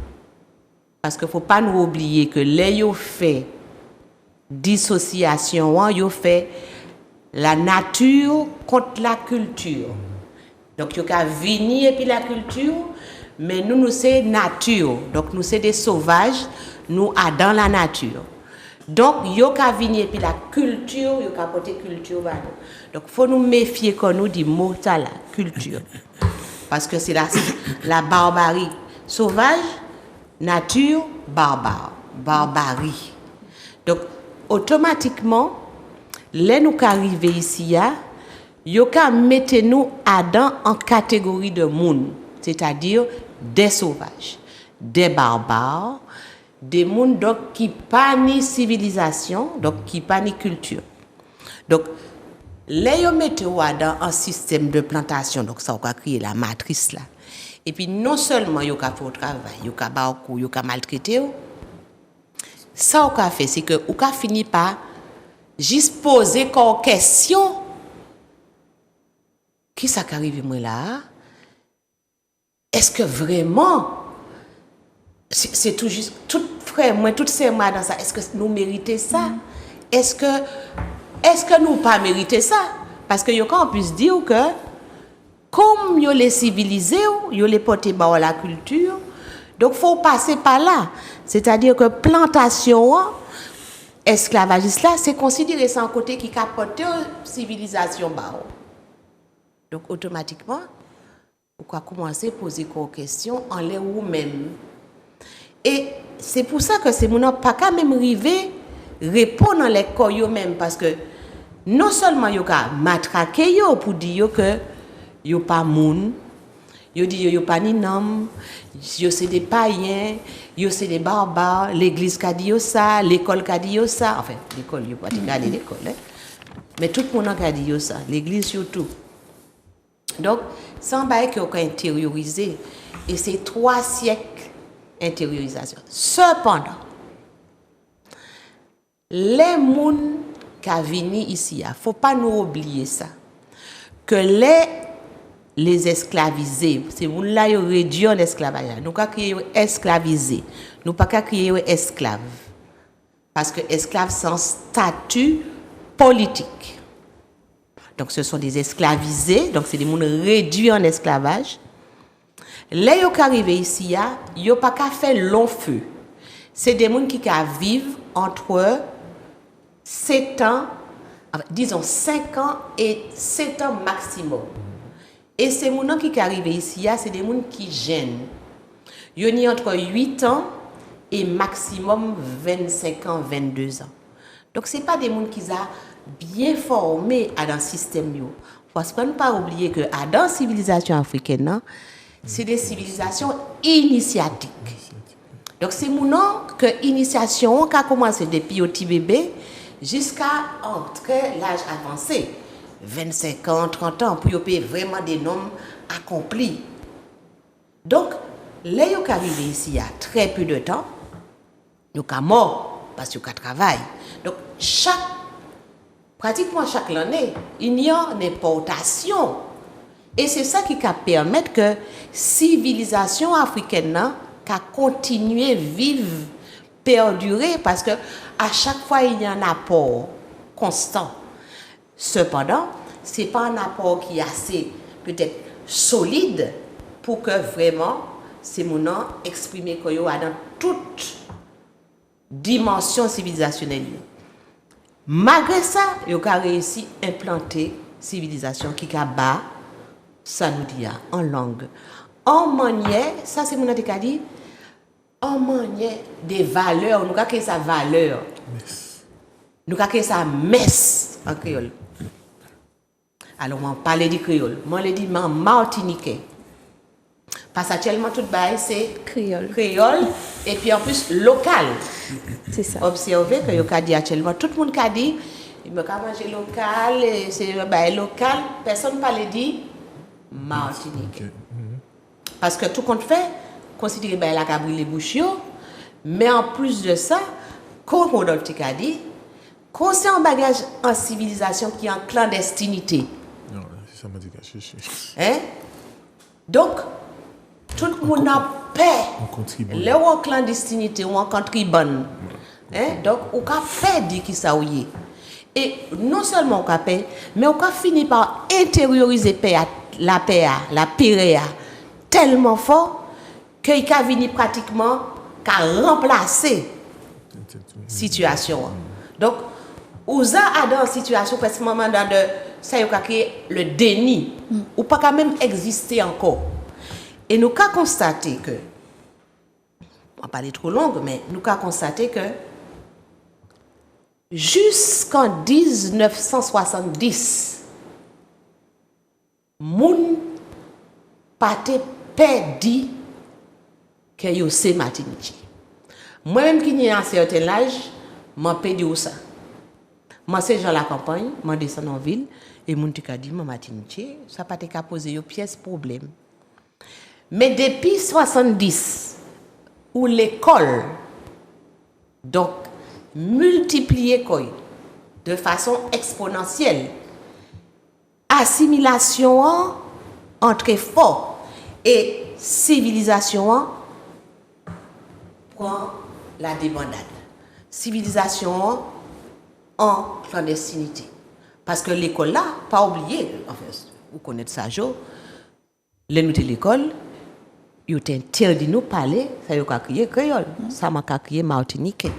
Parce que faut pas nous oublier que les yo fait dissociation, yo fait la nature contre la culture. Donc, il y a venir et puis la culture, mais nous c'est nature. Donc, nous c'est des sauvages, nous dans la nature. Donc, il y a venir et puis la culture, il y a porter culture. Donc, il faut nous méfier quand nous dit mot ça la culture. Parce que c'est la barbarie. Sauvage, nature, barbare. Barbarie. Donc, automatiquement, les nous qui arrivons ici, yo ka mette nous en catégorie de monde, c'est-à-dire des sauvages, des barbares, des mondes donc qui pas ni civilisation, donc qui pas ni culture. Donc les yo mette dans un système de plantation, donc ça on va créer la matrice là. Et puis non seulement yo ka fait au travail, yo ka ba coup, yo ka maltraiter, ça on ka fait c'est que ou ka fini par juste poser comme question. Qui ça qui arrive moi là? Est-ce que vraiment c'est tout juste tout frère moi toutes ces moi dans ça, est-ce que nous méritons ça? Est-ce que nous pas mériter ça? Parce que yo quand on puisse dire que comme yo les civilisés, yo les porter par la culture, donc faut passer par là. C'est-à-dire que plantation esclavagiste là, c'est considéré ça un côté qui capote civilisation ba. Donc, automatiquement, on va commencer à poser des questions en l'air ou même. Et c'est pour ça que c'est mon pas qu'à même arriver répondre dans les corps même parce que non seulement yo ka matraquer yo pour dire que yo pas moun, yo dit yo pas ni nom, yo c'est des païens, yo c'est des barbares, l'église ka dit yo ça, l'école ka dit yo ça, enfin l'école yo pas regarder l'école hein. Mais tout le monde a dit yo ça, l'église surtout. Donc, sans bail qu'on a intériorisé, et c'est 3 siècles d'intériorisation. Cependant, les gens qui sont venus ici, il ne faut pas nous oublier ça, que les esclavisés, c'est vous là qui réduit l'esclavage, nous ne pouvons pas créer esclavisés, nous ne pouvons pas créer esclaves, parce que esclaves c'est un statut politique. Donc, ce sont des esclavisés, donc c'est des gens réduits en esclavage. Les gens qui arrivent ici, ils n'ont pas qu'à faire long feu. C'est des gens qui vivent entre 7 ans, disons 5 ans et 7 ans maximum. Et ces gens qui arrivent ici, c'est des gens qui gênent. Ils ont entre 8 ans et maximum 25 ans, 22 ans. Donc, ce n'est pas des gens qui ont bien formés dans le système. Il ne faut pas oublier que dans la civilisation africaine, c'est des civilisations initiatiques. Donc, c'est mon nom que l'initiation a commencé depuis au petit bébé jusqu'à entrer l'âge avancé, 25 ans, 30 ans, pour payer vraiment des noms accomplis. Donc, les gens qui arrivent ici il y a très peu de temps, ils sont morts parce qu'ils travaillent. Donc, pratiquement chaque année, il y a une importation. Et c'est ça qui permet que la civilisation africaine continue à vivre, perdurer, parce qu'à chaque fois, il y a un apport constant. Cependant, ce n'est pas un apport qui est assez peut-être solide pour que vraiment, c'est mon nom exprimé qu'il y a dans toute dimension civilisationnelle. Malgré ça, il a réussi à implanter une civilisation qui a bas, ça nous dit, en langue. En manière, ça c'est mon dit, en manière des valeurs, nous avons créé sa valeur. Nous avons créé sa messe en créole. Alors, on parle du créole. Moi, je dis martiniquais. Parce qu'actuellement, tout le bail, c'est créole. Et puis en plus, local.
C'est ça.
Observez que yo dit actuellement, tout le monde a dit, il me ka manger local, c'est un bail local. Personne ne parle dit Martinique. Parce que tout compte fait, considérer bail la cabri les bouches, mais en plus de ça, comme Rodolphe a dit, quand c'est un bagage en civilisation qui est en clandestinité.
Non, ça m'a dit que
hein? Donc, tout le monde a paix. Là où en clandestinité ou en contribande. Hein? Donc, on a fait dire qui ça y est. Et non seulement on a paix, mais on a fini par intérioriser la paix, la pire tellement fort qu'il a fini pratiquement qu'à remplacer la situation. Donc, on a dans une situation presque moment dans ça y est le déni ou pas quand même exister encore. Et nous avons constaté que, on va pas aller trop long, mais nous avons constaté que jusqu'en 1970, moun pate perdu que yo c'est Martinique. Moi-même qui n'ai un certain âge, m'en perdu ça. Moi c'est Jean la campagne, moi descend en ville et moun tika dit moi Martinique, ça pas te ka poser yo pièce problème. Mais depuis 70 où l'école donc multiplié de façon exponentielle, assimilation entre fort et civilisation prend la débandade. Civilisation en clandestinité. Parce que l'école là, pas oublier, enfin, vous connaissez ça, Jo, l'école, il est interdit de nous parler, ça y a crié créole, ça m'a crié martiniquais.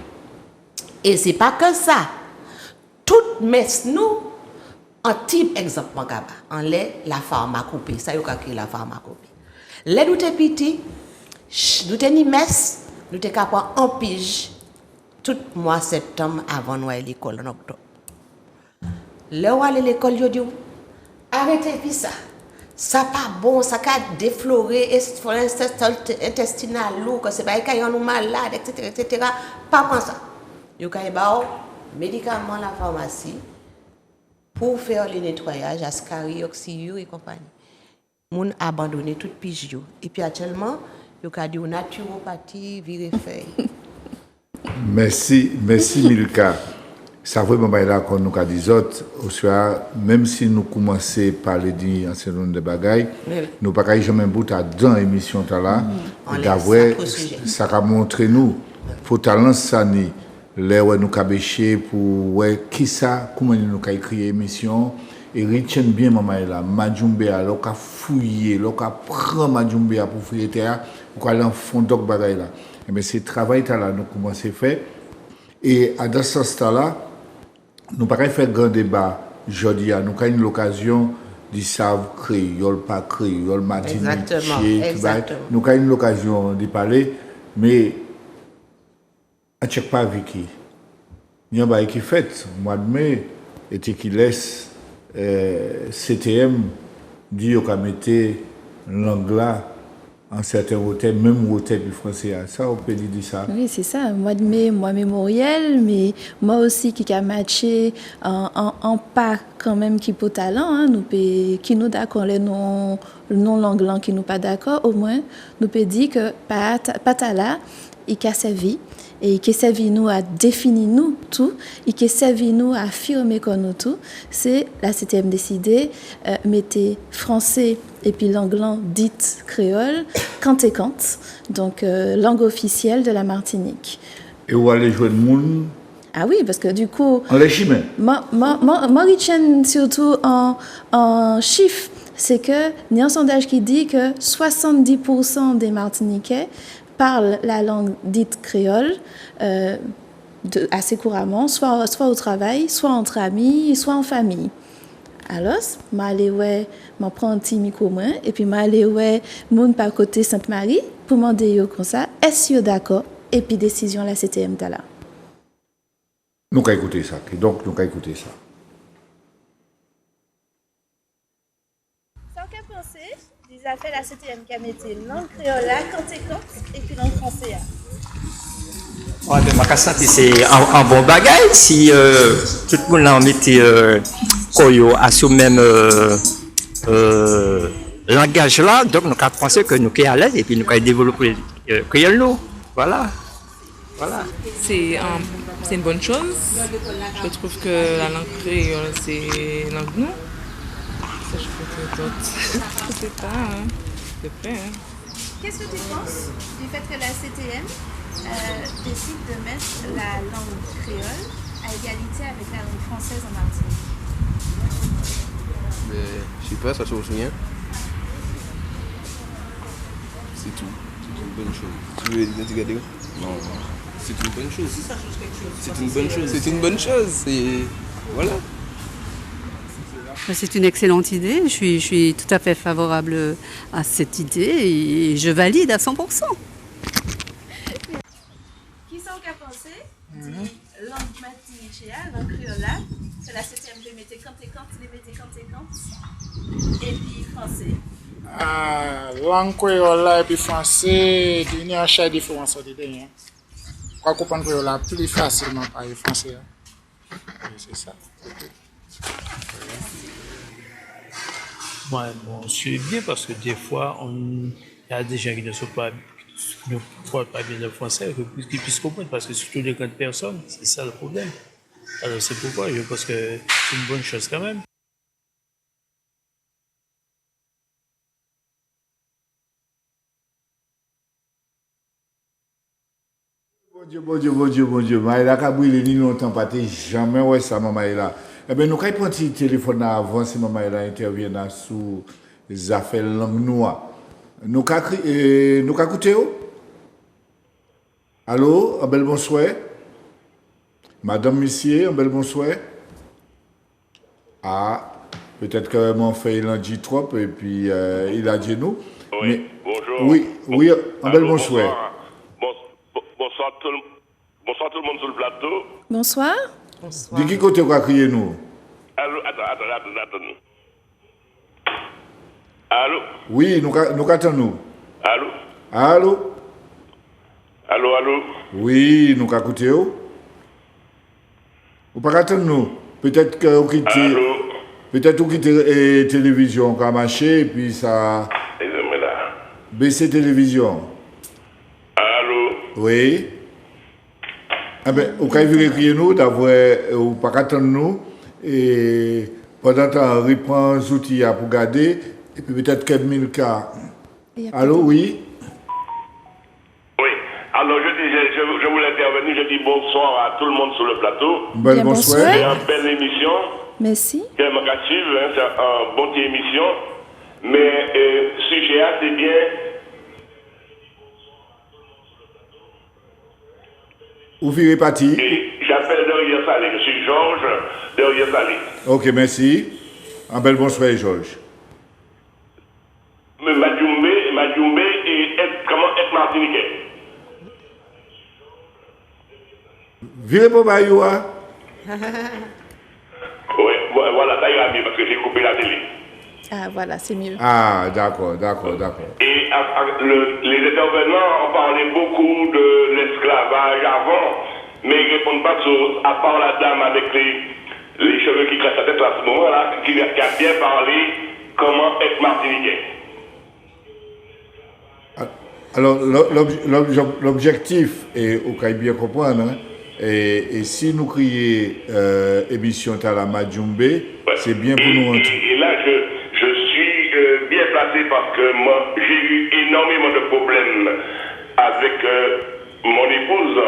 Et c'est pas que ça. Toutes messe nous, un type exemple, en lait, la pharmacopée, ça y a crié la pharmacopée. Les nous t'es petit, nous t'es ni messe, nous t'es capable en pige tout mois septembre avant nous aller à l'école en octobre. Là où aller à l'école, je dis, arrêtez puis ça. Ça pas bon, ça a défloré, intestinal lourd, que c'est pas qu'il y a nous malade, etc. Pas comme ça. Il y a des médicaments à la pharmacie pour faire le nettoyage, ascarie, oxyure et compagnie. Moun abandonné toute pige. Et puis actuellement, il y a des naturopathie, virefeuille.
Merci Milka. Ça vraiment là qu'on nous a dit autres au soir, même si nous commençons à parler d'un certain nombre de bagailles, nous pas jamais bout à dans l'émission là. D'avoir ça a montré nous pour talent ça ni les nous cabécher pour qui ça comment nous a écrit émission et retiennent bien maman là Majumbe alors qu'a fouiller, alors qu'a prend Majumbe pour fouiller terre pour aller en fond doc bagaille là. Mais ce travail là nous commençons à faire et à dans ce stade là nous ne pouvons pas faire grand débat aujourd'hui. Nous avons une occasion de savoir créole, pas créole, Martinique.
Exactement.
Nous avons une occasion de parler, mais à chaque pas Vicky. Il y a un bail qui fait, mois de mai, et qui laisse CTM dire qu'on mettait l'anglais en certains hôtels, même hôtel du français. Ça, on peut dire ça.
Oui, c'est ça. Mois de mai, mois mémoriel, mais moi aussi qui a matché en pas quand même qui peut talent, hein, nous peut, qui nous d'accord les non l'anglais qui nous pas d'accord, au moins nous peut dire que pas là, il a servi. Et qui servi nous à définir nous tout, et qui servi nous à affirmer qu'on nous tout, c'est la CTM décidé, mettez français et puis l'anglais dite créole, quand et quand, donc langue officielle de la Martinique.
Et où allez jouer le monde?
Ah oui, parce que du coup,
en les chiffres.
Moi, retiens surtout en chiffres, c'est que il y a un sondage qui dit que 70% des Martiniquais parlent la langue dite créole assez couramment, soit au travail, soit entre amis, soit en famille. Alors, je prends un petit micro et puis je mon par côté Sainte-Marie pour demander comme ça, est-ce que vous d'accord? Et puis décision la CTM là.
Nous allons écouter ça. Donc, nous allons écouter ça.
Sans qu'à penser, ils ont fait la CTM qui a mis langue créole, quand et puis langue française.
Ouais, mais ma c'est un bon bagage si tout le monde a mis Koyo à ce même langage là, donc nous avons pensé que nous sommes à l'aise et puis nous avons développé créole nous. Voilà.
C'est une bonne chose. Je trouve que la langue créole, c'est langue nous. Ça, je trouve que d'autres. Je sais pas, hein. C'est vrai, hein.
Qu'est-ce que tu penses du fait que la CTM décide de mettre la langue créole à égalité avec la langue française en Martinique?
Je sais pas, ça se souvient. C'est tout. C'est une bonne chose. Tu veux dire? Non. C'est une bonne chose. C'est une bonne chose. C'est une bonne chose. Voilà.
C'est une excellente idée. Je suis tout à fait favorable à cette idée et je valide à 100%.
Qui sont qu'à penser? Langue matinique, langue créole, c'est la 7e, je mettais quand et puis français.
Langue créole et puis français, il y a une différence entre les deux. Quoi comprendre créole plus facilement parler français. C'est ça.
Ouais, bon, c'est bien parce que des fois, il y a des gens qui ne parlent pas bien le français, qui puissent comprendre, parce que surtout les grandes personnes, c'est ça le problème. Alors c'est pourquoi je pense que c'est une bonne chose quand même.
Bon Dieu. Maïla Kabouile, ni longtemps pas jamais ouais ça Maïla. Eh bien, nous avons pris un petit téléphone avant si maman intervient sur les affaires langue noire. Nous avons écouté. Allô, un bel bonsoir. Madame, monsieur, un bel bonsoir. Ah, peut-être que m'en fait il en dit trop et puis il a dit nous.
Oui,
mais,
bonjour.
Oui, un bel bonsoir.
Bonsoir tout le monde sur le plateau.
Bonsoir.
De qui côté vous crier nous?
Allô, attends. Allô?
Oui, nous attendons.
Allô? Allô?
Oui, nous écoutez. Vous pas attendre nous. Peut-être que vous quittez. Peut-être vous quittez la télévision qui a marché et puis ça. Baisser télévision.
Allô?
Oui. Ah ben, vous pouvez crier nous d'avoir ou pas attendre nous et pendant temps reprend les outils pour garder et puis peut-être quelques mille cas. Allô, oui.
Oui. Alors je voulais intervenir, je dis bonsoir à tout le monde sur le plateau.
Bonsoir.
C'est une belle émission.
Merci.
C'est une bonne émission. Mais sujet c'est bien.
Où virez parti?
J'appelle Derrière Salé. Je suis Georges Derrière Salé.
Ok, merci. Un bel bonsoir, Georges.
Madjoumbe et comment être martiniquais.
Virez pour Bayoua.
Oui, voilà, ça ira mieux parce que j'ai coupé la télé.
Ah, voilà, c'est mieux.
Ah, d'accord.
Et les intervenants ont parlé beaucoup de l'esclavage avant, mais ils ne répondent pas à part la dame avec les cheveux qui crachent la tête à ce moment-là, qui a bien parlé comment être martiniquais.
Alors, l'objectif, et au cas bien comprendre, hein, et si nous crions émission à Madjoumbe, c'est bien pour nous entrer.
Et là, je suis bien placé parce que moi, j'ai eu énormément de problèmes avec mon épouse.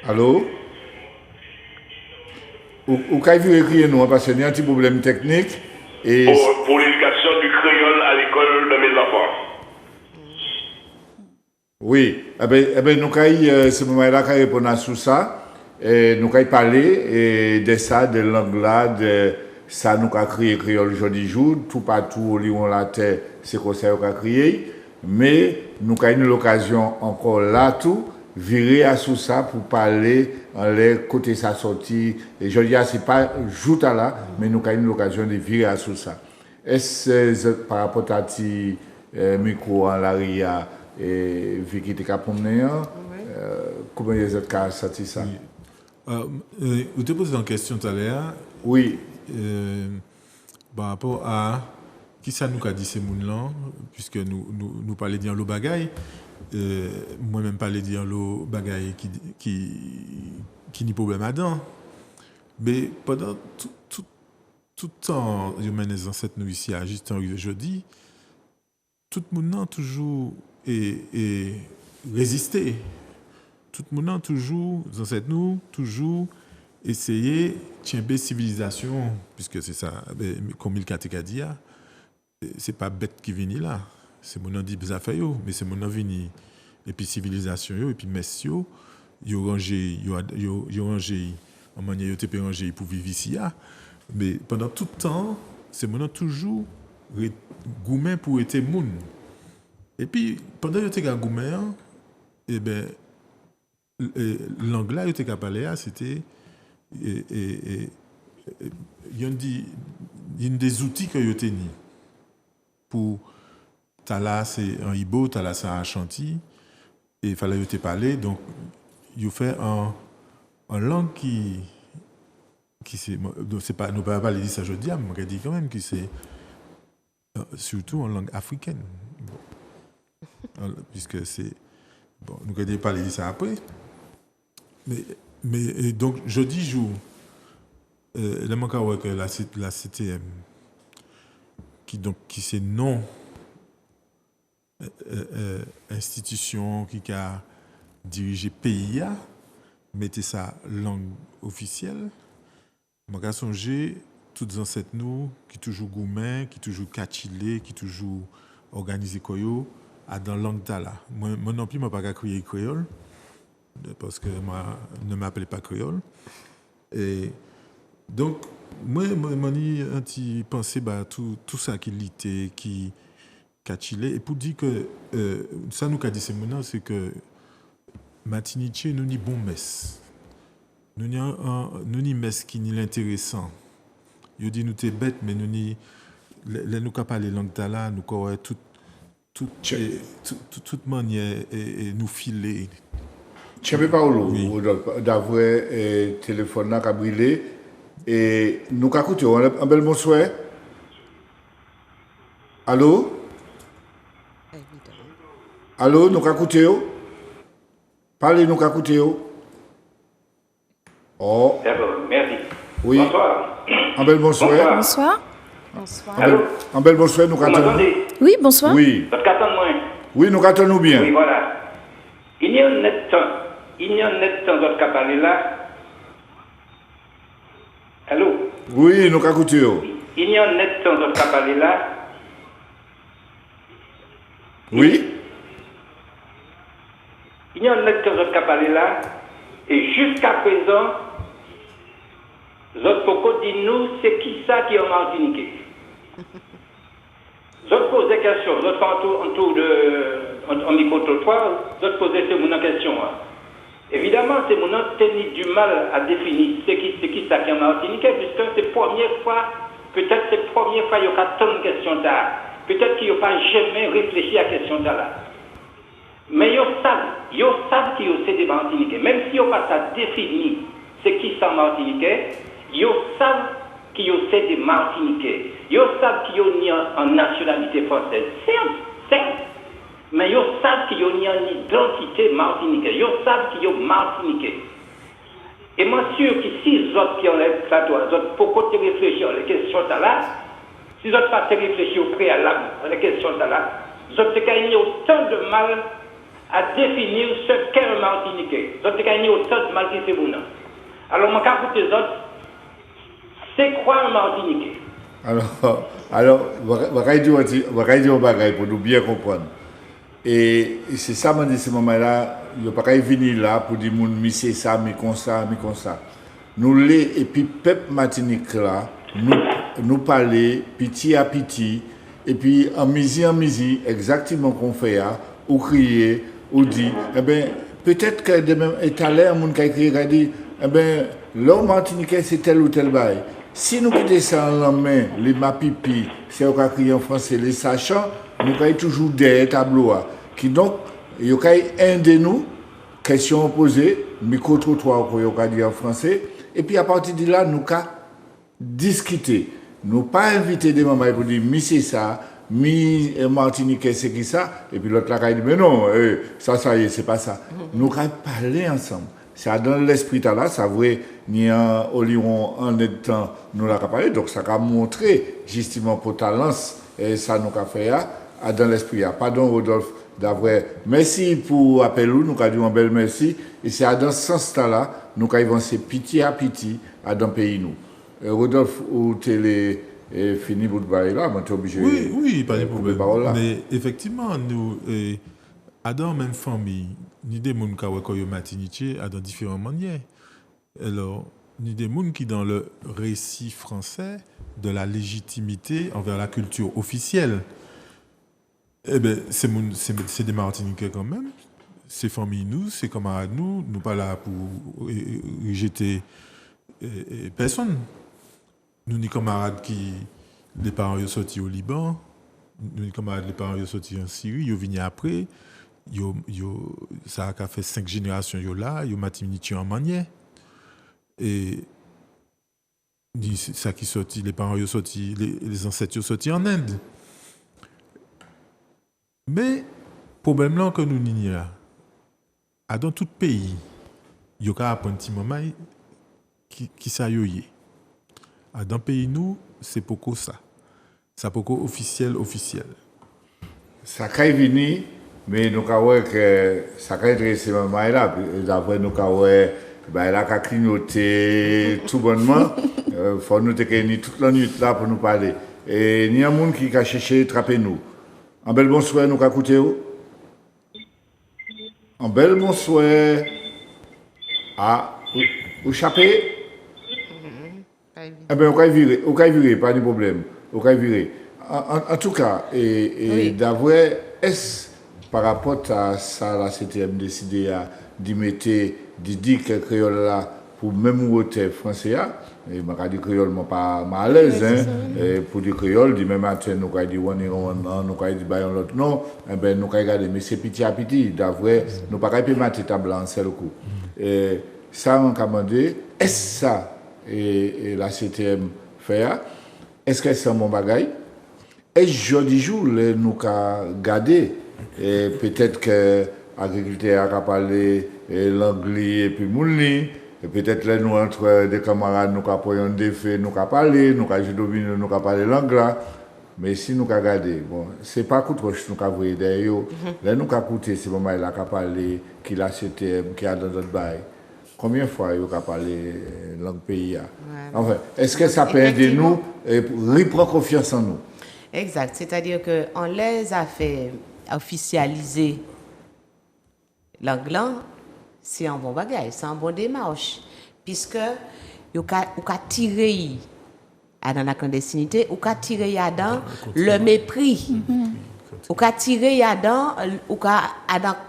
Allô? Ou quand vous écrivez nous, parce qu'il y a un petit problème technique. Et
pour l'éducation du créole à l'école de mes enfants.
Oui, nous avons ce moment-là qui répond à tout ça. Et nous avons parlé de ça, de langue-là, de ça nous avons créé créole aujourd'hui jour, tout partout au Lyon la terre, c'est comme ça qu'on a créé. Mais nous avons eu l'occasion encore là tout, virer à tout ça pour parler en l'air, côté sa sortie. Et je dis, ce n'est pas juste là, mais nous avons eu l'occasion de virer à tout ça. Est-ce que par rapport à ti micro en l'aria et Vicky te capomné, comment les autres cas ça ça?
Vous te posez une question tout à l'heure.
Oui.
Par rapport à qui ça nous a dit ces gens-là, puisque nous parlons de l'eau bagaille, moi-même parler de l'eau bagaille qui n'y problème dedans. Mais pendant tout le temps, les ancêtres nous ici à juste arrivé jeudi, tout le monde toujours et résister. Tout le monde a toujours, les ancêtres nous, toujours essayer de civilisation, puisque c'est ça, comme il a dit, c'est pas bête qui vient là. C'est mon nom dit affaires, mais c'est mon nom vini. Et puis civilisation, et puis messieurs, ils ont rangé, en manière ils ont rangé pour vivre ici. Mais pendant tout le temps, c'est mon nom toujours gourmet pour être moun. Et puis, pendant que j'étais gourmet, eh ben, l'anglais que j'étais parlé, c'était il y a des outils que j'ai tenus pour Tala c'est en Ibo, Tala c'est en Ashanti, et il fallait te parler, donc il fait en langue qui c'est pas nous pas parler ça je dis, mais je dis quand même que c'est surtout en langue africaine, bon. Puisque c'est bon, nous allons parler de ça après, mais donc jeudi jour, le manque que la CTM qui c'est non institution qui a dirigé pays a mettez sa langue officielle. Je songer toutes ancêtres nous qui toujours gourmet, qui toujours catchilé, qui toujours organisé koyo à dans langue tala. Moi non plus moi pas crier créole parce que moi ne m'appelais pas créole. Et donc moi ni un petit penser bah tout ça qui l'était qui catchilé et pour dire que ça nous qu'a dit c'est maintenant c'est que Martinique nous ni bon messe. Nous ni messe qui ni l'intéressant. Yo dit nous t'es bête mais nous ni nous qu'a parler langue tala nous quoi toute manière et nous filer.
Tu sais pas où d'avoir téléphone là qu'a brûlé et nous qu'a coûté un bel bonsoir. Allô? Allô, nous qu'a coûté? Parlez nous qu'a coûté? Oh.
D'accord, merci.
Oui.
Bonsoir.
Un bel bonsoir.
Bonsoir. Bonsoir.
Un bel bonsoir, nous qu'attendons.
Oui, bonsoir.
Oui. Oui, nous qu'attendons bien.
Oui, voilà. Il y a un net temps d'autres qu'à parler là. Allô?
Oui, nous qu'à coûter.
Il y a un net temps d'autres qu'à parler là.
Oui.
Il y a un net temps d'autres qu'à parler là. Et jusqu'à présent, Zot Poko dit nous, c'est qui ça qui est en Martinique? Zot pose des questions, Zot fait en micro-trottoir, Zot pose ces questions. Évidemment, c'est mon tenu du mal à définir c'est qui ça qui est en Martinique, puisque c'est la première fois, peut-être c'est la première fois qu'il y a tant de questions là. Peut-être qu'il n'y a pas jamais réfléchi à la question là. Mais ils savent qu'ils ont des Martiniquais. Même si ils n'ont pas ça défini, c'est qui ça Martiniquais, ils savent qu'ils ont des Martiniquais. Ils savent qu'ils ont une nationalité française. Certes. Mais ils savent qu'ils ont une identité martiniquaise. Ils savent qu'ils ont Martiniquais. Et moi, sûr que si les autres qui ont les plateaux, les autres, pourquoi te réfléchir aux questions là, si les autres pas te réfléchir au préalable aux questions là, les autres ont gagné autant de mal à définir ce qu'est un Martiniquais. Les autres ont gagné autant de mal que c'est vous. Alors, mon cas pour les autres, c'est quoi un Martiniquais?
Alors, on va dire un bagage pour nous bien comprendre. Et c'est ça, moi, ce moment-là, il n'y a pas venir là pour dire, mais c'est ça, mais comme ça. Nous les, et puis, peuple Martinique là, nous parler petit à petit, et puis en misi, exactement qu'on fait là, ou crier, ou dire, eh bien, peut-être que de même, et à l'air, mon qui a dit, eh bien, l'homme Martiniquais, c'est tel ou tel bail. Si nous quittons ça en main, les mapipi, c'est au cas en français, les sachants, nous avons toujours des tableaux. Qui donc, il y a un de nous, question posée, micro-trottoir, qu'on a dit en français, et puis à partir de là, nous avons discuté. Nous pas invité des mamans pour dire, mais c'est ça, mi Martiniquais, c'est qui ça, et puis l'autre là, il dit, mais non, ça y est, c'est pas ça. Nous avons parlé ensemble. C'est dans l'esprit là, ça vrai, ni en Oliron en temps, nous l'avons parlé, donc ça a montré justement pour talent, et ça nous a fait dans l'esprit. Pardon Rodolphe, D'avril. Merci pour appel nous avons un bel merci et c'est dans ce sens-là nous avons avancé petit à petit à dans pays nous. Rodolphe ou télé fini pour parler là, on est obligé.
Oui, pas de problème. Mais effectivement nous dans même famille, ni des gens qui ont Martinique dans différentes manières. Alors, ni des gens qui dans le récit français de la légitimité envers la culture officielle. Eh bien, c'est des Martiniquais quand même. C'est famille nous, c'est camarades nous. Nous pas là pour rejeter personne. Nous ni camarades qui les parents sont sortis au Liban. Nous ni camarades les parents sont sortis en Syrie. Ils viennent après. Ça a fait 5 générations là. Ils ont Martinique en manière. Et ça qui sorti, les parents sont sortis, les ancêtres sont sortis en Inde. Mais le problème là que nous n'ignorons, dans tout pays, il y a un petit moment qui s'ayoye. Dans le pays nous, c'est beaucoup ça. C'est beaucoup officiel.
Ça a venir, mais nous avons que ça a été ce moment là. D'après nous avons elle a clignoté tout bonnement. Il faut nous tenir toute la nuit là pour nous parler. Et il y a un monde qui a cherché à attraper nous. En bel bonsoir, nous avons écouté. En bel bonsoir. Ah, vous chapez? Eh bien, on va virer, pas de problème. On va virer. En tout cas, et d'avoir, est-ce par rapport à ça, la CTM décidé d'y mettre, d'y dire que créole là, pour même voter français, et je dis créole, je ne suis pas à l'aise, pour dire créole, du même matin, nous avons dit on, nous avons dit l'autre non, eh bien, nous avons regardé, mais c'est petit à petit, d'avoir, nous ne pouvons pas mettre table en seul coup. Et ça, on a demandé, est-ce ça, et la CTM fait, est-ce que c'est un bon bagage? Et jeudi jour, nous avons gardé, et peut-être que l'agriculteur a parlé l'anglais et puis mouli, et peut-être là, nous, entre des camarades, nous avons un défait, nous avons parlé, nous avons parlé l'anglais, mais si nous avons gardé, bon, c'est pas coup de roche, nous avons vu d'ailleurs, là, nous avons écouté ce moment-là, qui a parlé, qui a CTM, qui a dans notre bail. Combien de fois vous avez parlé langue pays? Enfin, est-ce que ça peut aider nous et reprendre confiance en nous?
Exact. C'est-à-dire qu'on les a fait officialiser l'anglais, c'est un bon bagage, c'est un bon démarche. Puisque vous avez tiré dans la clandestinité, vous avez tiré dans le mépris. Vous avez tiré dans le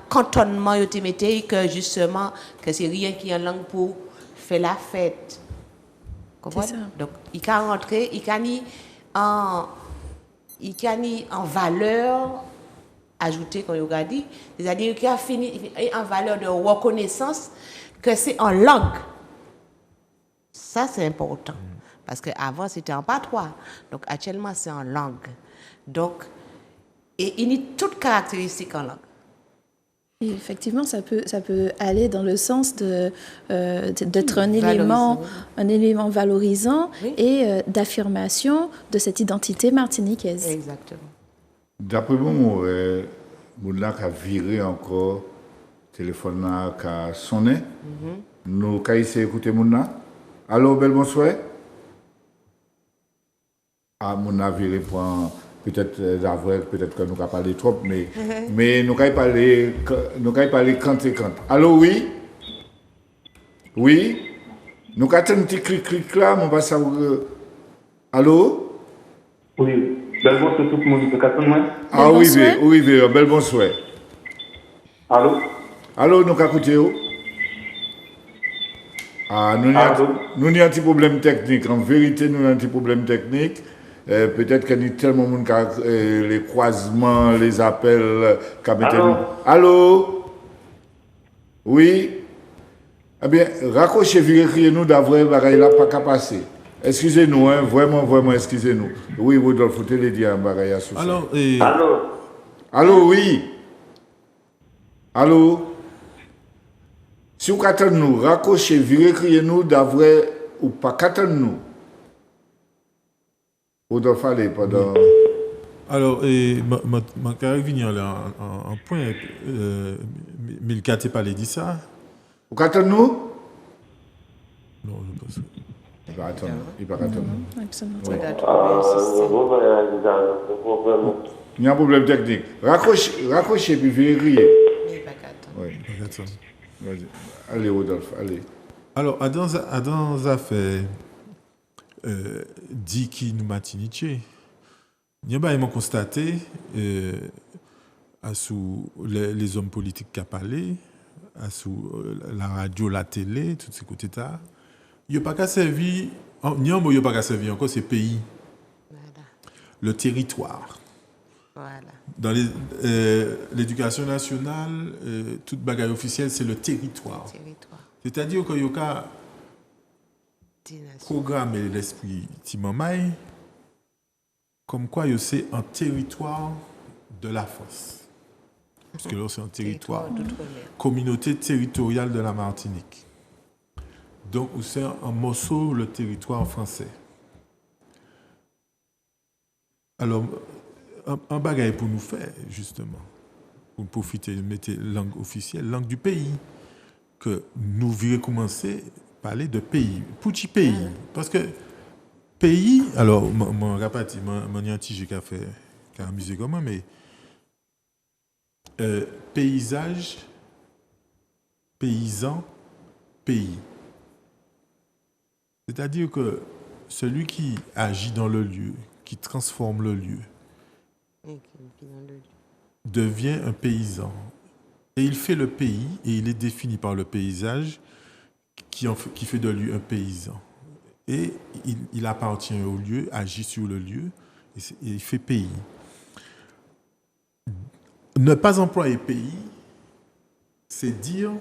cantonnement, que justement, que c'est rien qui est en langue pour faire la fête. Comprenez? Donc, il peut rentrer, il peut ni en valeur ajoutée, comme vous avez dit, c'est-à-dire qu'il a fini en valeur de reconnaissance que c'est en langue. Ça, c'est important. Parce qu'avant, c'était en patois. Donc, actuellement, c'est en langue. Donc, et il y a toutes caractéristiques en langue.
Et effectivement, ça peut aller dans le sens d'être un élément valorisant et d'affirmation de cette identité martiniquaise.
Exactement.
D'après moi, Mouna a viré encore, le téléphone a sonné. Nous avons essayé d'écouter Mouna. Allô, bel bonsoir. Ah, Mouna a viré pour peut-être d'avril, peut-être que nous avons parlé trop, mais nous avons parlé quand et quand. Allô, oui? Oui? Nous avons un petit clic là, on va savoir. Allô?
Oui, bel bonsoir tout le monde.
Ah oui, bel bonsoir.
Allô?
Allô, nous avons écouté. Ah, nous avons un petit problème technique. En vérité, nous avons un petit problème technique. Peut-être qu'il y a tellement de monde les croisements, les appels. Allô? Oui? Eh bien, raccrochez, criez-nous d'avoir bagaille là, pas qu'à passer. Excusez-nous, hein, vraiment, excusez-nous. Oui, Rodolphe, vous télé dire un bagaille à souci. Allô, oui? Allô? Si vous attendez nous, raccrochez, criez-nous d'avoir ou pas qu'attendre nous. Rodolphe, allez, pendant...
Alors, ma carrière là en point, Milka t'es parlé de ça.
Vous attendez nous?
Non, je pense.
Il va attendre. Il va attendre. Il y a un problème technique. Raccrochez puis vérifiez. Oui. Vas-y. Allez, Rodolphe, allez.
Alors, dans affaire dit qui nous Martinique, il y a constaté sous les hommes politiques qui ont parlé, sous la radio, la télé, tous ces côtés-là, il n'y a pas qu'à servir, il n'y a pas qu'à servir encore ces pays. Voilà. Le territoire.
Voilà.
Dans l'éducation nationale, toute bagaille officielle, c'est le territoire. C'est-à-dire qu'il y a programmer l'esprit Timamay comme quoi c'est un territoire de la force. Parce que là, c'est un territoire, communauté territoriale de la Martinique. Donc, c'est un morceau, le territoire français. Alors, un bagage pour nous faire, justement, pour profiter de mettre langue officielle, langue du pays, que nous virions commencer à parler de pays, petit pays. Parce que pays, alors, mon rapati, mon anti, j'ai qu'à faire, qu'à amuser comme moi, mais paysage, paysan, pays. C'est-à-dire que celui qui agit dans le lieu, qui transforme le lieu, devient un paysan. Et il fait le pays, et il est défini par le paysage qui fait de lui un paysan. Et il appartient au lieu, agit sur le lieu, et il fait pays. Ne pas employer pays, c'est dire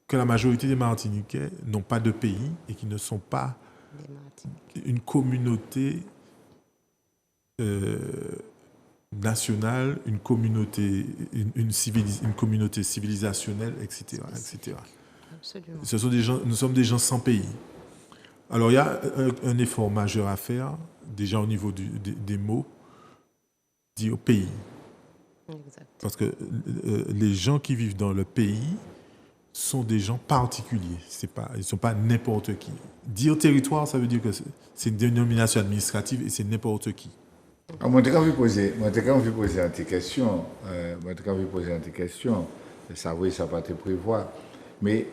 que la majorité des Martiniquais n'ont pas de pays et qui ne sont pas une communauté nationale, une communauté, une communauté civilisationnelle, etc., etc.
Absolument.
Ce sont des gens, nous sommes des gens sans pays. Alors il y a un effort majeur à faire, déjà au niveau des mots, dire pays.
Exact.
Parce que les gens qui vivent dans le pays sont des gens particuliers. Ils ne sont pas n'importe qui. Dire territoire, ça veut dire que c'est une dénomination administrative et c'est n'importe qui.
Moi, je vais poser une question. Ça, oui, ça va te prévoir. Mais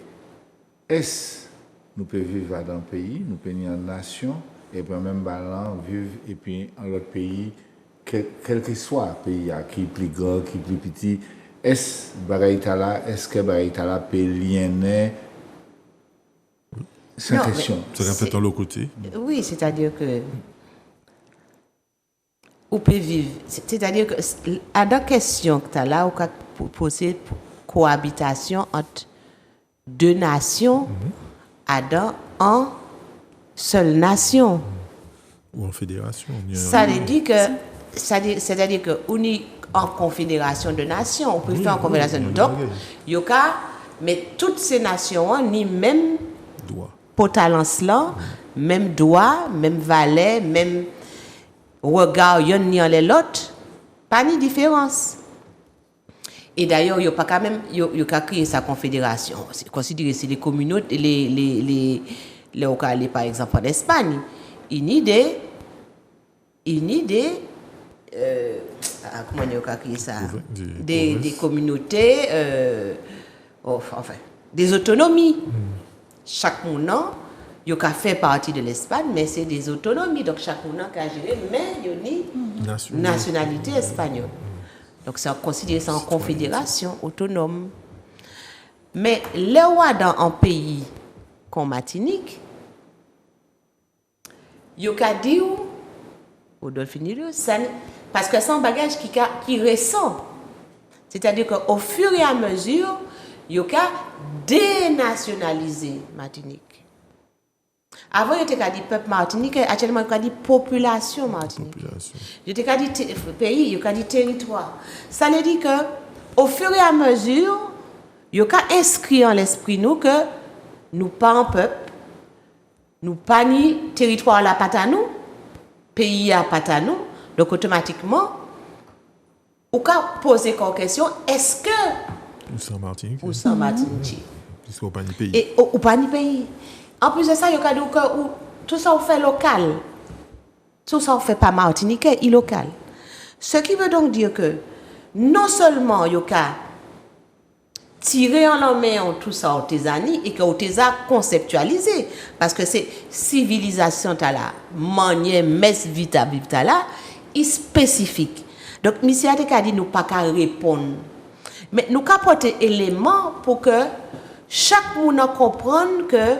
est-ce que nous pouvons vivre dans un pays, nous pouvons vivre en nation, et puis même vivre et puis dans l'autre pays, quel que soit le pays, qui est plus grand, qui est plus petit, est-ce que Baraïtala peut lier c'est une question.
Ça vient peut-être dans l'autre côté.
Oui, c'est-à-dire que on peut vivre. C'est-à-dire que à la question que tu as là, on peut poser cohabitation entre deux nations en seule nation.
Ou en fédération.
Ça veut dire que c'est-à-dire que on est en confédération de nations, on peut faire en confédération de nations. Donc, yoka, mais toutes ces nations ni même potalance là, même droit, même valet, même regard yon ni en l'autre, pas ni différence. Et d'ailleurs, il y a pas quand même il a créé sa confédération. C'est considéré c'est les communautés les par exemple en Espagne, une idée comment on a créé ça, des communautés enfin des autonomies. Chaque mounant il a fait partie de l'Espagne, mais c'est des autonomies, donc chaque mounant a géré, mais il y a une nationalité espagnole. Donc c'est considéré ça en confédération autonome. Mais le roi dans un pays comme Martinique, il a dit parce que c'est un bagage qui récent. C'est-à-dire qu'au fur et à mesure, il a dénationalisé Martinique. Avant, il était dit peuple Martinique, actuellement, il a dit population Martinique. Il était dit pays, il a dit territoire. Ça veut dire qu'au fur et à mesure, il a inscrit en l'esprit nous que nous pas un peuple, nous pas ni territoire la pas à nous, pays à pas à nous, Donc automatiquement, on peut poser comme question, est-ce que
Ou sans Martinique.
ou sans Martinique?
Puisqu'on pas ni pays.
Et ou pas ni pays. En plus de ça, il y a dit que tout ça on fait local. Tout ça on fait pas martiniquais, il local. Ce qui veut donc dire que non seulement il y a tirer en main tout ça artisanat et que vous a conceptualisé parce que c'est civilisation ta là, manière messe vita là, est spécifique. Donc monsieur a dit nous pas qu'à répondre. Mais nous apporter éléments pour que chaque monde comprenne que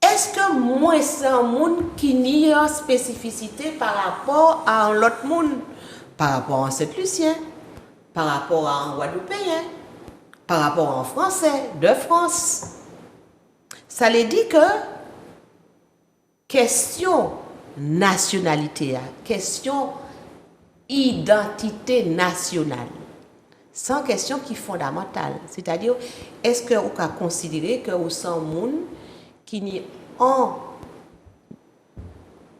est-ce que moi c'est un monde qui nie une spécificité par rapport à l'autre monde, par rapport à Saint-Lucien, par rapport à un Guadeloupéen, par rapport à un Français de France. Ça veut dire que question nationalité, question identité nationale, c'est une question qui est fondamentale. C'est-à-dire, est-ce que vous pouvez considérer que vous êtes un monde qui n'y a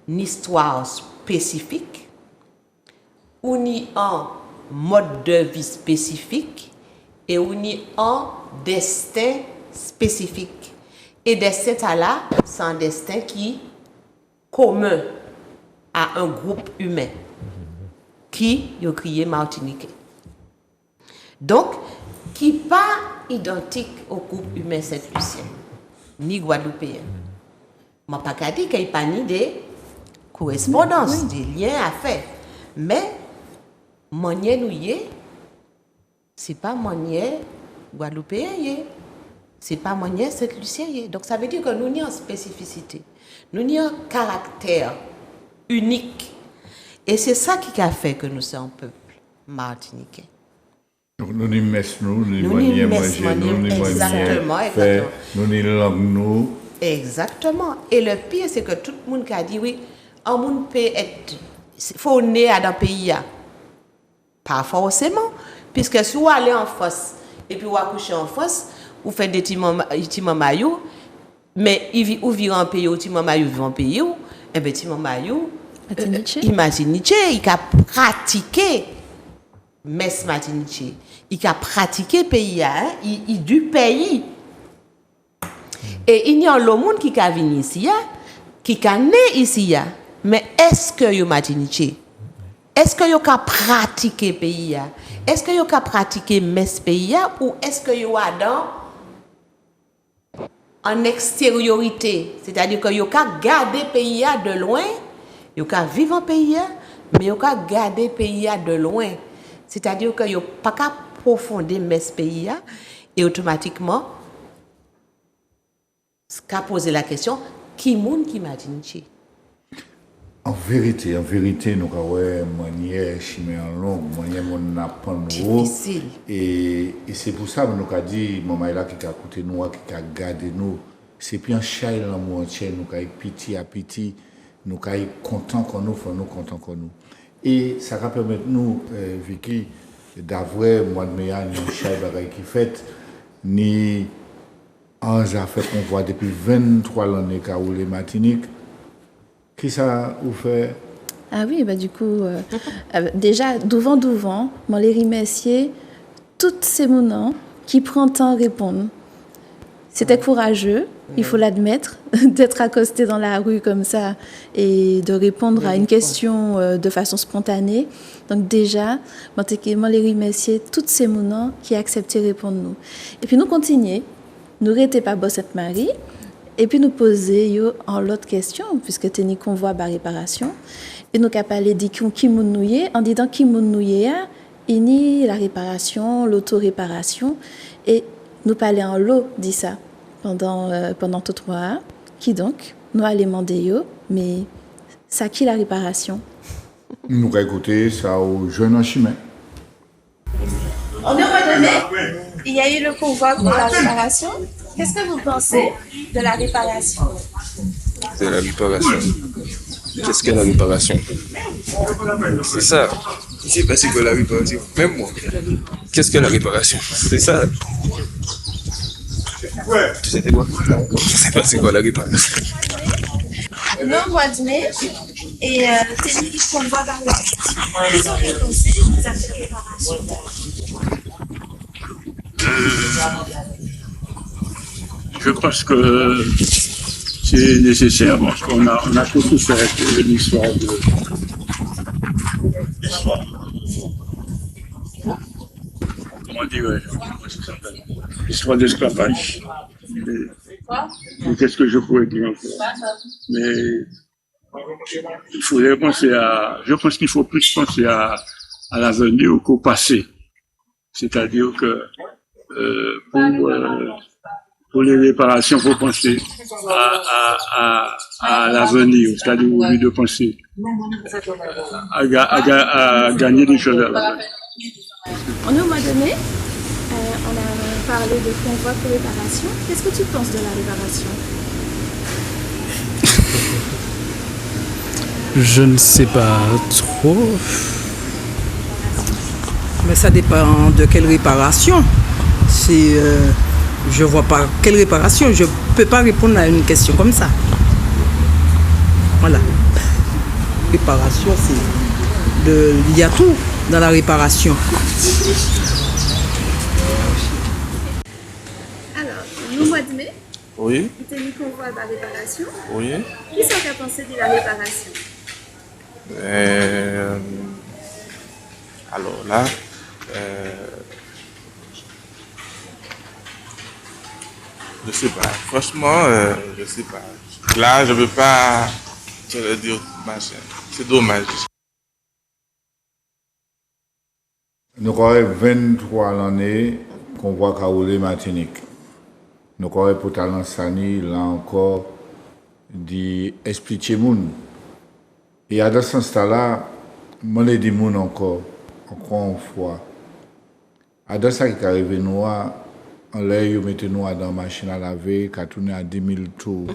une histoire spécifique ou ni un mode de vie spécifique et ou ni un destin spécifique. Et destin là, c'est un destin qui est commun à un groupe humain qui a créé Martinique. Donc, qui n'est pas identique au groupe humain Saint-Lucien, ni Guadeloupéen. Je ne peux pas dire qu'il n'y a pas ni des correspondances, des liens à faire. Mais, manière nous y est, ce n'est pas manière Guadeloupéen y est. Ce n'est pas manière Saint-Lucien y est. Donc, ça veut dire que nous avons une spécificité. Nous avons un caractère unique. Et c'est ça qui a fait que nous sommes un peuple martiniquais.
Donc nous n'y mettons nous n'y manions manger, nous n'y
exactement,
manions faire, nous n'y langue nous.
Exactement. Et le pire, c'est que tout le monde qui a dit oui, un monde peut être, il faut naître dans un pays. Pas forcément. Puisque si vous allez en France, et puis vous accouchez en France, vous faites des petits mamayou, mais vous vivez en pays, petit mamayou vit en pays, et bien petit mamayou, imaginez, il a pratiqué Mess Martinique. Il a pratiqué pays, il du pays. Et il y a le monde qui a venu ici, qui a né ici. Mais est-ce que vous Martinique? Est-ce que vous avez pratiqué pays? Est-ce que vous avez pratiqué Mess pays? Ou est-ce que vous avez en extériorité? C'est-à-dire que vous avez gardé pays de loin, vous avez vivre en pays, mais vous avez gardé pays de loin. C'est-à-dire que vous n'avez pas qu'à profonder mes pays et automatiquement, ce qu'a posé la question, qui monde qui m'a dit?
En vérité, nous avons une manière chimée en long, une manière mon apprendre difficile. Et c'est pour ça que nous avons dit, maman là qui a écouté nous, qui a gardé nous, c'est puis un chat dans mon entier, nous avons pitié à pitié, nous avons content qu'on nous, nous content qu'on nous. Et ça va permettre nous, Vicky, d'avoir mois de mai, ni chat qui fait, ni un affaire qu'on voit depuis 23 ans qu'a roulé Martinique. Qui ça vous fait?
Ah oui, bah du coup, déjà, devant, moi les remercier toutes ces moments qui prennent temps à répondre. C'était courageux, il faut l'admettre, d'être accosté dans la rue comme ça et de répondre à une question de façon spontanée. Donc déjà, moi les remercier toutes ces moments qui ont accepté de répondre nous. Et puis nous continuons, nous n'étions pas Sainte-Marie, et puis nous poser en l'autre question, puisque tu as convoi par réparation, et nous avons parlé de qui nous est, en disant qui nous est, il y a la réparation, l'auto-réparation, et nous parlons en lot, dit ça, pendant tout 3 ans, qui donc, nous allons demander, mais ça qui la réparation?
Nous allons écouter ça aux jeunes en chemin.
En un moment donné, il y a eu le convoi pour la réparation. Qu'est-ce que vous pensez de la réparation?
De la réparation. Qu'est-ce que la réparation? C'est ça. Je ne sais pas c'est quoi la réparation. Même moi. Qu'est-ce que la réparation? C'est ça. Tu sais quoi? Je ne sais pas c'est quoi la réparation.
Le mois de mai, et tenir convoi dans la Qu'est-ce que vous pensez des affaires de réparation?
Je pense que c'est nécessaire parce qu'on a tout souffert de l'histoire comment dirais-je, l'histoire d'esclavage. Et qu'est-ce que je pourrais dire encore? Mais il faudrait penser je pense qu'il faut plus penser à l'avenir qu'au passé. C'est-à-dire que pour les réparations, il faut penser à l'avenir, c'est-à-dire au lieu de penser à gagner des choses à l'avenir.
On est au mois de mai, on a parlé de convoi pour réparation. Qu'est-ce que tu penses de la réparation?
Je ne sais pas trop.
Mais ça dépend de quelle réparation. Je vois pas quelle réparation. Je peux pas répondre à une question comme ça. Voilà. Réparation, il y a tout dans la réparation.
Alors, le mois de mai,
Oui.
vous tenez convoi de la réparation.
Oui.
Qu'est-ce que tu as pensé de la réparation?
Alors là, je sais pas. Franchement, je sais pas. Là, je veux pas te le dire machin. C'est dommage.
Nous avons 23 l'année qu'on voit Kaoulé Martinique. Nous avons pour talent Sani, là encore, d'expliquer moun. Et à dans ce sens-là, je l'ai dit moun encore une fois. À dans ça qui est arrivé, nous, on l'a mis nous dans la machine à laver, qui a tourné à 10 000 tours.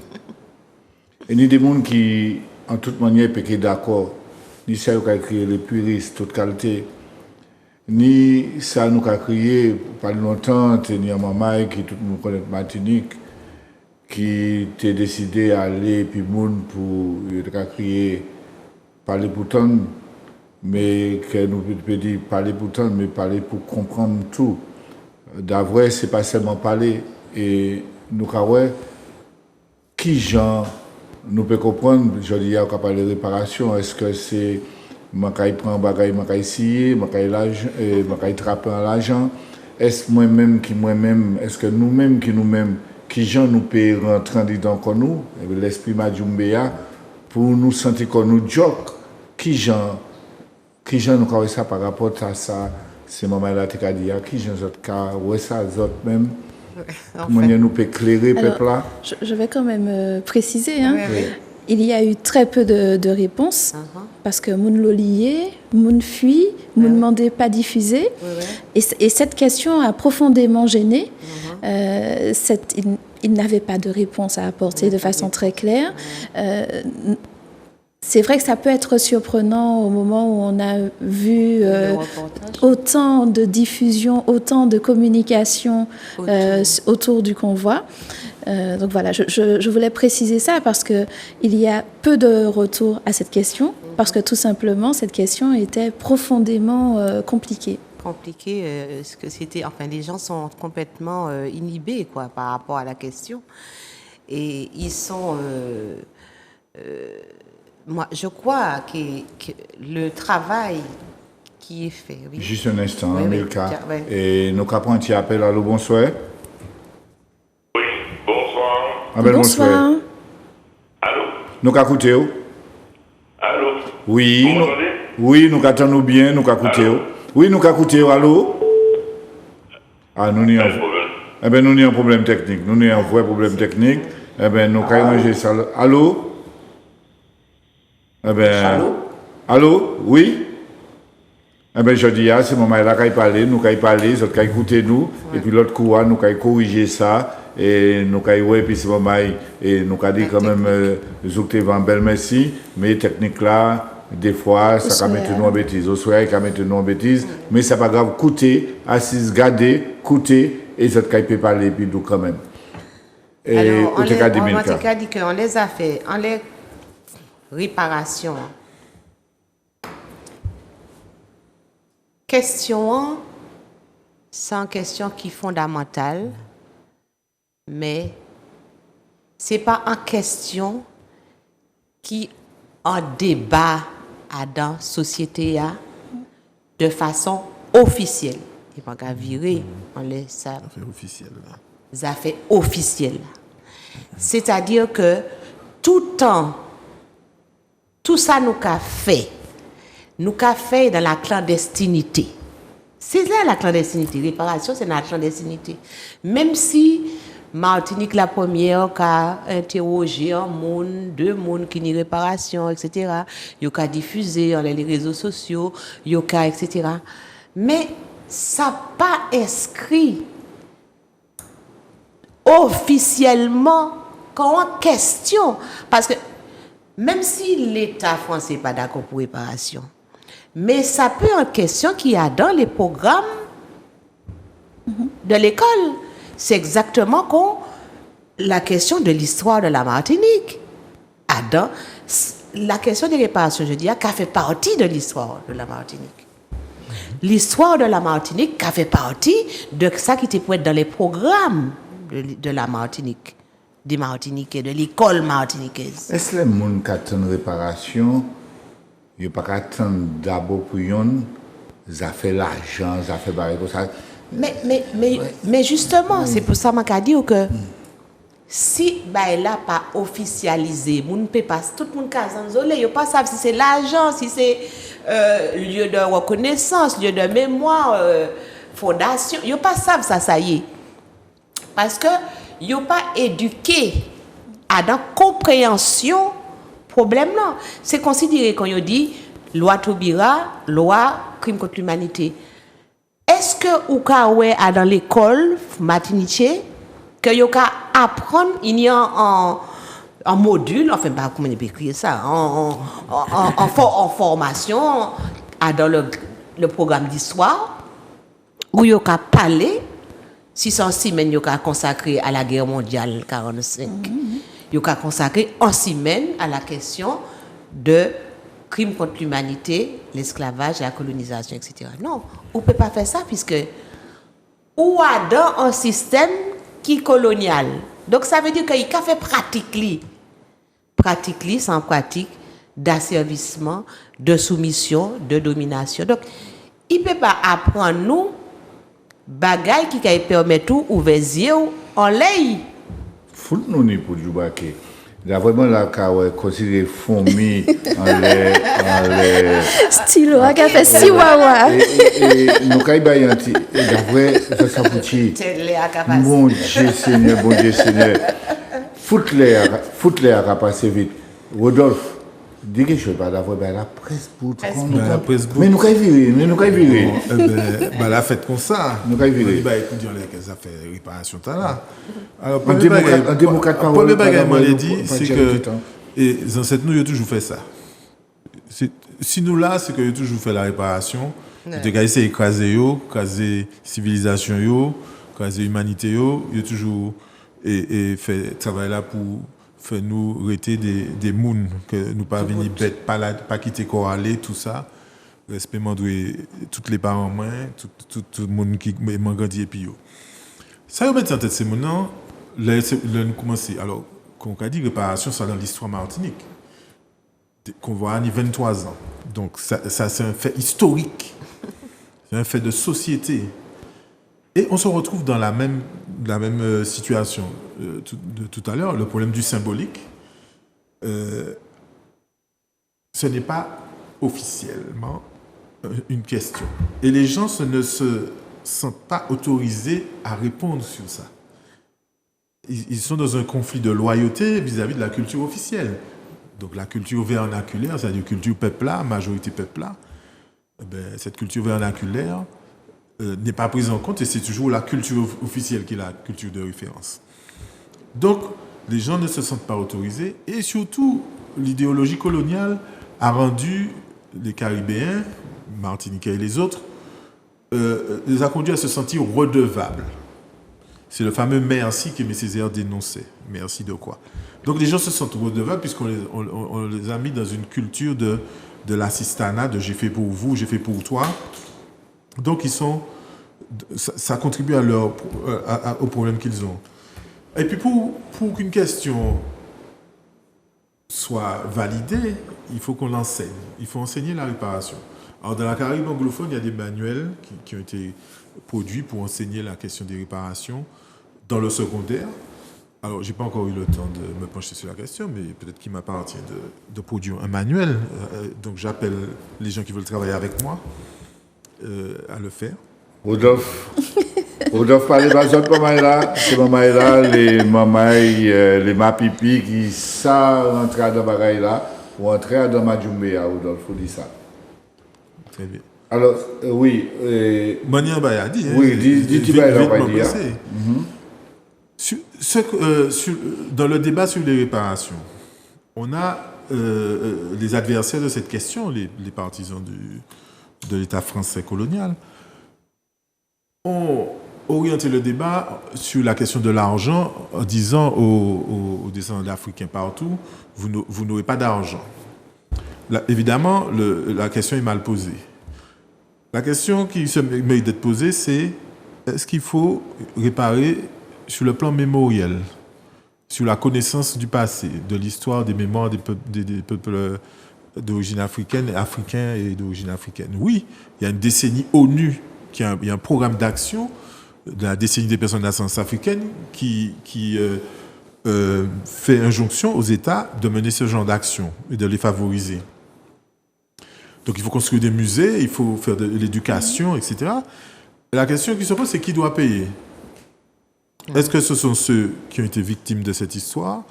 Et il y a des gens qui, en toute manière, peuvent d'accord. Ni ça qui a créé les puristes, toute qualité. Ni ça nous a créé, pas longtemps, ni à maman qui tout le monde connaît Martinique, qui a décidé d'aller, puis moun pour créer, parler pour tant, mais que nous pouvons dire parler pour tant, mais parler pour comprendre tout. D'avoir, c'est pas seulement parler. Et nous avons qui genre nous peut comprendre, je dis, il y a parler de réparation, est-ce que c'est je prends bagay, je scier, je trapper l'argent. Est-ce moi-même, est-ce que nous-mêmes, qui gens nous pouvons rentrer dans nous, l'esprit Madjoumbéa, pour nous sentir qu'on nous joke, qui gens nous avons ça par rapport à ça, c'est maman là qui a dit, qui gens autres cas, ouais ça, autres même. Comment nous peut éclairer peuple là?
Je vais quand même préciser, hein.
Oui.
Il y a eu très peu de réponses parce que moun l'ont lié, moun fuit, moun demandait pas diffuser. Et cette question a profondément gêné. Il n'avait pas de réponse à apporter de façon très claire. C'est vrai que ça peut être surprenant au moment où on a vu autant de diffusion, autant de communication autour du convoi. Donc voilà, je voulais préciser ça parce qu'il y a peu de retours à cette question, parce que tout simplement, cette question était profondément compliquée.
Parce que les gens sont complètement inhibés par rapport à la question. Et ils sont... moi, je crois que le travail qui est fait... Oui.
Juste un instant, Milka. Et nous avons un petit appel. Allô, bonsoir.
Bonsoir.
Allô?
Nous écoutons.
Allô?
Oui, nous entendons bien, nous écoutons. Oui, nous écoutons. Allô? Ah, nous avons un problème. Eh bien, nous avons un problème technique. Nous avons un vrai problème technique. Eh bien, nous avons arrangé ça. Allô? Eh bien. Allô? Oui? Eh bien, je dis, c'est moment là qu'on parle, nous qu'on parle, nous qu'on écouter nous, et puis l'autre coup, nous qu'on corriger ça. Et nous avons puis ce moment et nous avons dit quand même nous avons bel merci, mais technique là des fois ça peut mettre nous en bêtise, au soir ça mettre nous en bêtise, mais c'est pas grave, écoutez, assise, garder, écoutez et ça peut parler puis nous quand même. Et
alors on a dit qu'on les a fait en les réparations question, c'est une question qui est fondamentale, mais ce n'est pas une question qui en débat dans la société de façon officielle. Il n'y a pas virer, on laisse ça. Ça fait officiel. C'est-à-dire que tout ça nous a fait dans la clandestinité. C'est là la clandestinité. Réparation, c'est la clandestinité. Même si Martinique, la première, qui a interrogé un monde, 2 mondes qui n'y réparation, etc. Il a diffusé dans les réseaux sociaux, etc. Mais ça n'a pas inscrit officiellement comme question. Parce que même si l'État français n'est pas d'accord pour réparation, mais ça peut être une question qu'il y a dans les programmes de l'école. C'est exactement comme la question de l'histoire de la Martinique. La question des réparations, je dis, qui fait partie de l'histoire de la Martinique. L'histoire de la Martinique qui fait partie de ça qui peut être dans les programmes de la Martinique, des Martiniquais, de l'école martiniquaise.
Est-ce que les gens qui attendent réparation, ils ne peuvent pas attendre d'abord pour eux, ça fait l'argent, ça fait barrer comme ça.
Mais justement, c'est pour ça que je dis que si elle n'a pas officialisé, tout le monde ne pas savoir si c'est l'argent, si c'est lieu de reconnaissance, lieu de mémoire, fondation, ils ne pas savoir ça y est. Parce que ils n'ont pas éduqué à la compréhension problème là. C'est considéré quand on dit loi Taubira, loi crime contre l'humanité. Est-ce que ou a dans l'école matinique que yo ka apprendre il y a en module, enfin pas comment on peut écrire ça, en formation dans le programme d'histoire où yo ka parler 600 semaines yo ka consacré à la guerre mondiale 45. Yo ka consacré en semaine à la question de crime contre l'humanité, l'esclavage, la colonisation, etc. Non, on ne peut pas faire ça puisque ou a dans un système qui est colonial. Donc ça veut dire qu'il a fait pratique sans pratique d'asservissement, de soumission, de domination. Donc il ne peut pas apprendre nous bagaille qui permet tout ouvrir les yeux en l'air.
Faut nous ni pour Djoubake. Il y a vraiment la considéré fourmi en les
stylo a fait siwawa
et nous kaibayanti et d'après ça pouti bon Dieu Seigneur foot-les à passer vite. Rodolphe dis quelque chose pas d'avoir la presse pour mais nous virer
la fête comme ça
nous virer
étudiants les affaires réparation là. Alors
premier
bagage moi dit c'est que les ancêtres nous ont toujours fait ça. Si nous là c'est que ils ont toujours fait la réparation, ils ont essayé écraser civilisation yo, écraser humanité yo, ils ont toujours et fait travail là pour faire nous rester des mouns que nous pas venir bête pas quitter corps aller tout ça respect mandoué toutes les parents moins tout le monde qui m'a grandi et puis yo ça mettre en tête c'est maintenant nous commencer alors qu'on a dit réparation ça dans l'histoire martinique qu'on voit à 23 ans donc ça c'est un fait historique c'est un fait de société et on se retrouve dans la même situation de tout à l'heure, le problème du symbolique. Ce n'est pas officiellement une question. Et les gens ne se sentent pas autorisés à répondre sur ça. Ils sont dans un conflit de loyauté vis-à-vis de la culture officielle. Donc la culture vernaculaire, c'est-à-dire culture peuple-là, majorité peuple-là, cette culture vernaculaire n'est pas prise en compte et c'est toujours la culture officielle qui est la culture de référence. Donc, les gens ne se sentent pas autorisés et surtout, l'idéologie coloniale a rendu les Caribéens, Martiniquais et les autres, les a conduits à se sentir redevables. C'est le fameux merci que M. Césaire dénonçait. Merci de quoi? Donc, les gens se sentent redevables puisqu'on les a mis dans une culture de l'assistanat, de j'ai fait pour vous, j'ai fait pour toi. Donc, ça contribue au problème qu'ils ont. Et puis, pour qu'une question soit validée, il faut qu'on l'enseigne. Il faut enseigner la réparation. Alors, dans la Caraïbe anglophone, il y a des manuels qui ont été produits pour enseigner la question des réparations dans le secondaire. Alors, je n'ai pas encore eu le temps de me pencher sur la question, mais peut-être qu'il m'appartient de produire un manuel. Donc, j'appelle les gens qui veulent travailler avec moi à le faire.
Rodolphe parle pas de maman là, c'est maman là, les mamans, les mapipi qui savent rentrer dans bagaille là, ou entrer dans Majumbe à Rodolphe, faut dire ça.
Très bien.
Alors, oui.
Mania Bayadi.
Oui, dis-tu Bayadi.
Dans le débat sur les réparations, on a les adversaires de cette question, les partisans de l'État français colonial, ont orienté le débat sur la question de l'argent en disant aux descendants d'Africains partout, vous n'aurez pas d'argent. Évidemment, la question est mal posée. La question qui se mérite d'être posée, c'est est-ce qu'il faut réparer sur le plan mémoriel, sur la connaissance du passé, de l'histoire des mémoires des peuples d'origine africaine, africains et d'origine africaine. Oui, il y a une décennie ONU, il y a un programme d'action de la décennie des personnes d'ascendance africaine qui fait injonction aux États de mener ce genre d'action et de les favoriser. Donc il faut construire des musées, il faut faire de l'éducation, etc. La question qui se pose, c'est qui doit payer ? Est-ce que ce sont ceux qui ont été victimes de cette histoire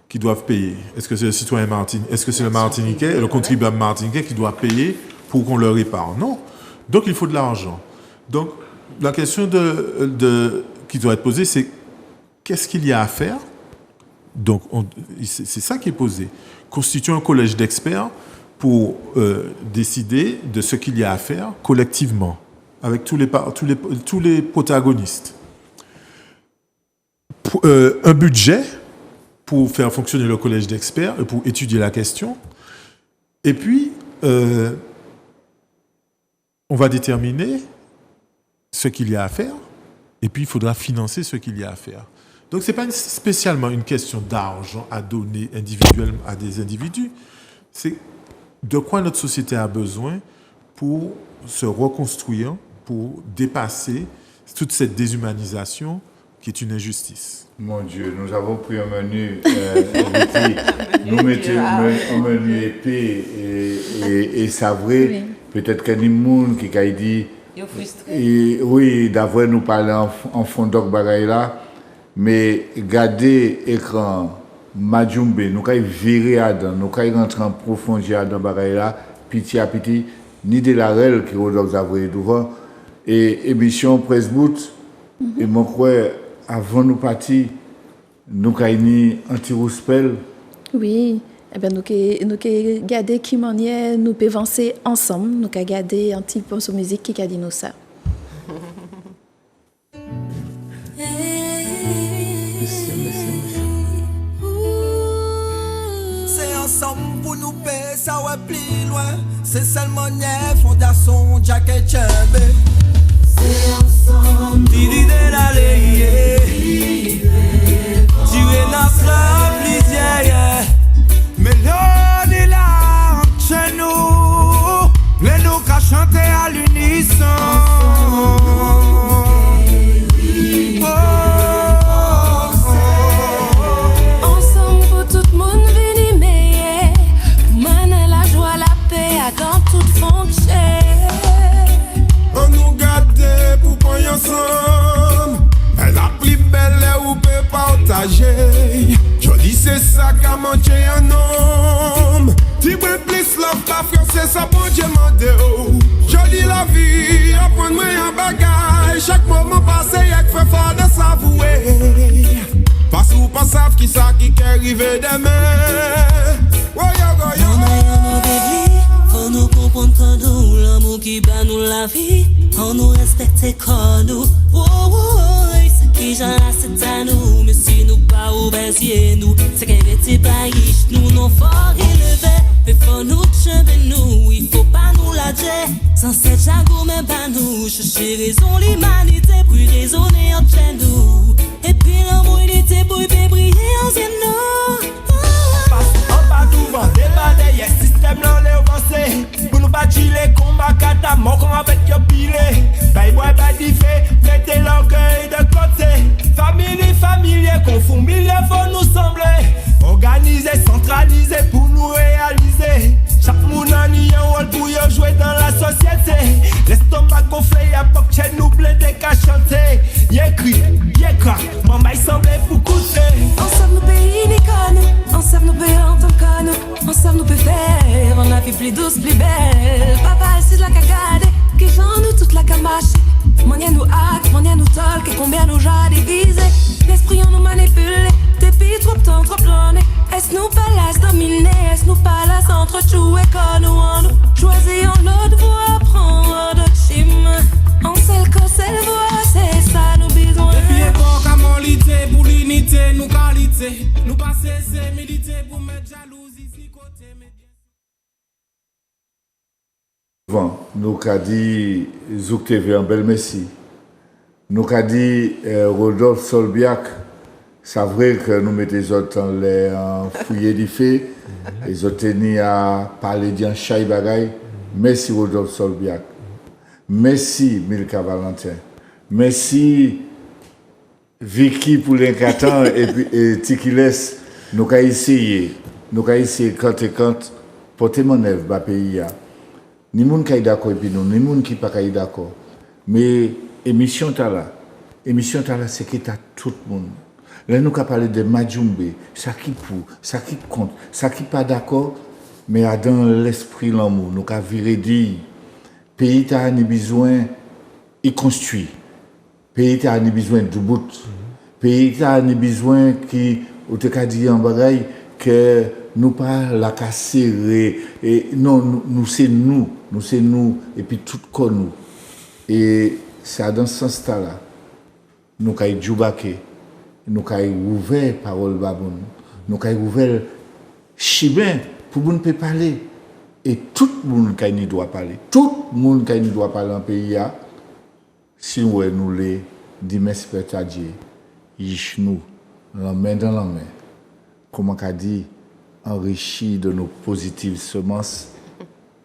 qui doivent payer? Est-ce que c'est le citoyen martiniquais? Est-ce que c'est le Martiniquais, le contribuable martiniquais qui doit payer pour qu'on le répare? Non. Donc il faut de l'argent. Donc la question qui doit être posée, c'est qu'est-ce qu'il y a à faire? Donc c'est ça qui est posé. Constituer un collège d'experts pour décider de ce qu'il y a à faire collectivement, avec tous les protagonistes. Un budget pour faire fonctionner le collège d'experts et pour étudier la question. Et puis, on va déterminer ce qu'il y a à faire et puis il faudra financer ce qu'il y a à faire. Donc, ce n'est pas spécialement une question d'argent à donner individuellement à des individus. C'est de quoi notre société a besoin pour se reconstruire, pour dépasser toute cette déshumanisation qui est une injustice.
Mon Dieu, nous avons pris un menu, nous mettons un menu épais et savré. Oui. Peut-être qu'il y a des gens qui ont dit, oui, d'avoir nous parler en fond de bagaille là, mais garder l'écran Majumbe, nous avons viré à-dedans, nous avons rentré en profondeur dans bagaille là, petit à petit, ni de la règle qui Rodolphe Zavoué devant, et émission Presse Boot, et mon croix. Avant nous partir, nous avons un petit rouspel. Oui, eh bien, nous avons gardé qui manière nous pouvons avancer ensemble. Nous avons gardé un petit peu de musique qui a dit nous ça.
C'est ensemble pour nous payer, ça va plus loin. C'est seulement une fondation, Jack et Chembe. C'est ensemble. Didi de la leye. Tu es dans la plusieurs. Mais l'on est là chez nous. Les nous qu'à chanter à l'unisson.
Ensemble pour tout le monde venir meilleur. Maner la joie, la paix dans toute fonction.
On nous garde pour qu'on y ensemble. Elle a plus belle ou peut partager. Je dis c'est ça qu'a manqué un homme. Tu veux plus love ta frère, c'est ça bon Dieu mande. Je dis la vie, apprends-moi un bagage. Chaque moment passé, y'a que fait fort de s'avouer. Parce ou pas savent qui ça qui arrive demain.
Faut nous comprendre quand nous, l'amour qui bat nous la vie. On nous respecte quand nous. C'est qui j'en a c'est à nous. Mais si nous pas obéir nous, c'est qu'elle était pas riche. Nous non fort élevé. Mais faut nous chamber nous. Il faut pas nous la dire. Sans cette jagou même pas nous. chercher raison, l'humanité pour raisonner entre nous. Et puis l'amour il était pour briller en nous.
On va tout vendre, déballer, y'a système là, les avancés. Pour nous bâtir les combats, kata, mort qu'on va mettre pilé. Bye bye, bye, diffé, mettez l'orgueil de côté. Familier, confond, milieu, faut nous sembler. Organiser, centraliser pour nous réaliser. Chaque monde en y a un rôle pour y jouer dans la société. L'estomac gonflé, y'a pas que chez nous blindés qu'à chanter. Y'a cri, y'a crack, maman il semblait pour coûter.
Ensemble nous pays ni connu, ensemble nous pays en tant que nous. Ensemble nous peut faire, on a vie plus douce, plus belle. Papa c'est de la cagade, qui j'en nous toute la camache. Monia nous hack, monia nous talk, et combien nous j'ai divisé. L'esprit on nous manipule, depuis trop de temps, trop plané. Est-ce nous palace dominé, est-ce nous palace entre tout et qu'on nous en nous. Choisissons l'autre voie, prendre d'autres chemins. En celle que celle voie, c'est ça nous besoin.
Depuis époque à molité, pour l'unité, nous qualité. Nous passer, c'est méditer pour mettre jalousie ici côté.
Bon, nous avons dit Zouk TV en bel messie. Nous avons dit Rodolphe Solbiac. C'est vrai que nous mettons les autres en fouillé du fait. Les autres tenu à parler d'un chai bagay. Merci Rodolphe Solbiac. Merci Milka Valentin. Merci Vicky Poulencatan et Tikiles. Nous avons essayé quand et quand porter mon œuvre dans le pays. Ni moun qui est d'accord et puis nous, ni moun qui pas d'accord. Mais émission Tala, c'est que t'as tout le monde. Là nous avons parlé de Majumbe, ça qui pour, ça qui compte, ça qui pas d'accord, mais dans l'esprit l'amour, nous avons viré dit, pays t'a ni besoin, il construit. Pays t'a ni besoin de bout. Pays t'a ni besoin qui, ou te ka dit en bagaille que nous pas la casser et non nous c'est nous et puis tout comme nous et c'est dans ce sens là nous kay djoubake nous kay ouvert parole baboun nous kay ouvert chibin pour nous peut parler et tout le monde kay ni doit parler en pays a si nous les dit merci père Dieu yichnou la main dans la main comment qu'a dit enrichi de nos positives semences,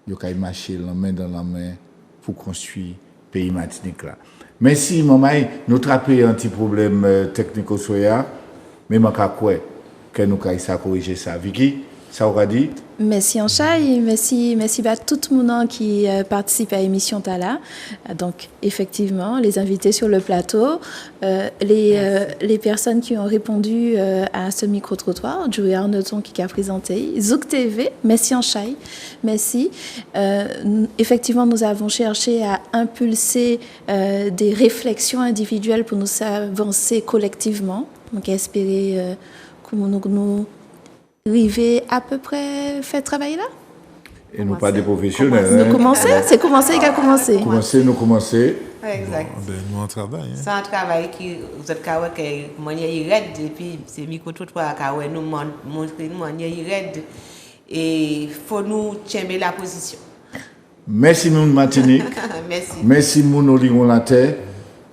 nous allons marcher la main dans la main pour construire le pays Martinique là. Merci, maman, nous traper un petit problème technico-soya, mais je crois que nous allons corriger ça. Vicky, ça aura dit?
Merci Anchaï, merci à tout le monde qui participe à l'émission Tala. Donc effectivement, les invités sur le plateau, les personnes qui ont répondu à ce micro-trottoir, Joey Arnauton qui a présenté, Zouk TV, merci Anchaï, merci. Effectivement, nous avons cherché à impulser des réflexions individuelles pour nous avancer collectivement. Donc espérer que nous arriver à peu près fait travail là.
Et nous pas des professionnels.
Nous commencer, c'est commencer qui a commencé.
Nous commencer.
Exact.
Ben, nous on travaille. Hein.
C'est un travail qui vous êtes carré que manière red et puis c'est micro trottoir carré nous montrer manière red et faut nous changer la position.
Merci nous Martinique. Merci nous ligon la terre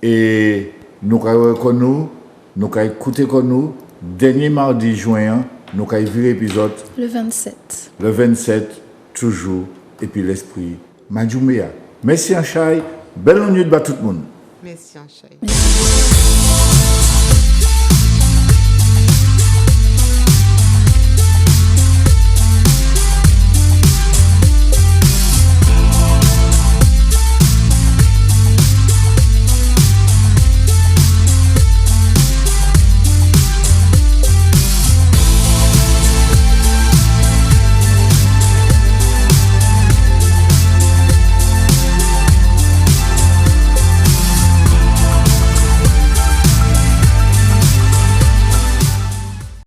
et nous nous écouter comme nous dernier mardi juin. Nous avons vu l'épisode.
Le 27.
Le 27, toujours. Et puis l'esprit. Majumea. Merci Anchaï. Belle nuit à tout le monde.
Merci Anchaï.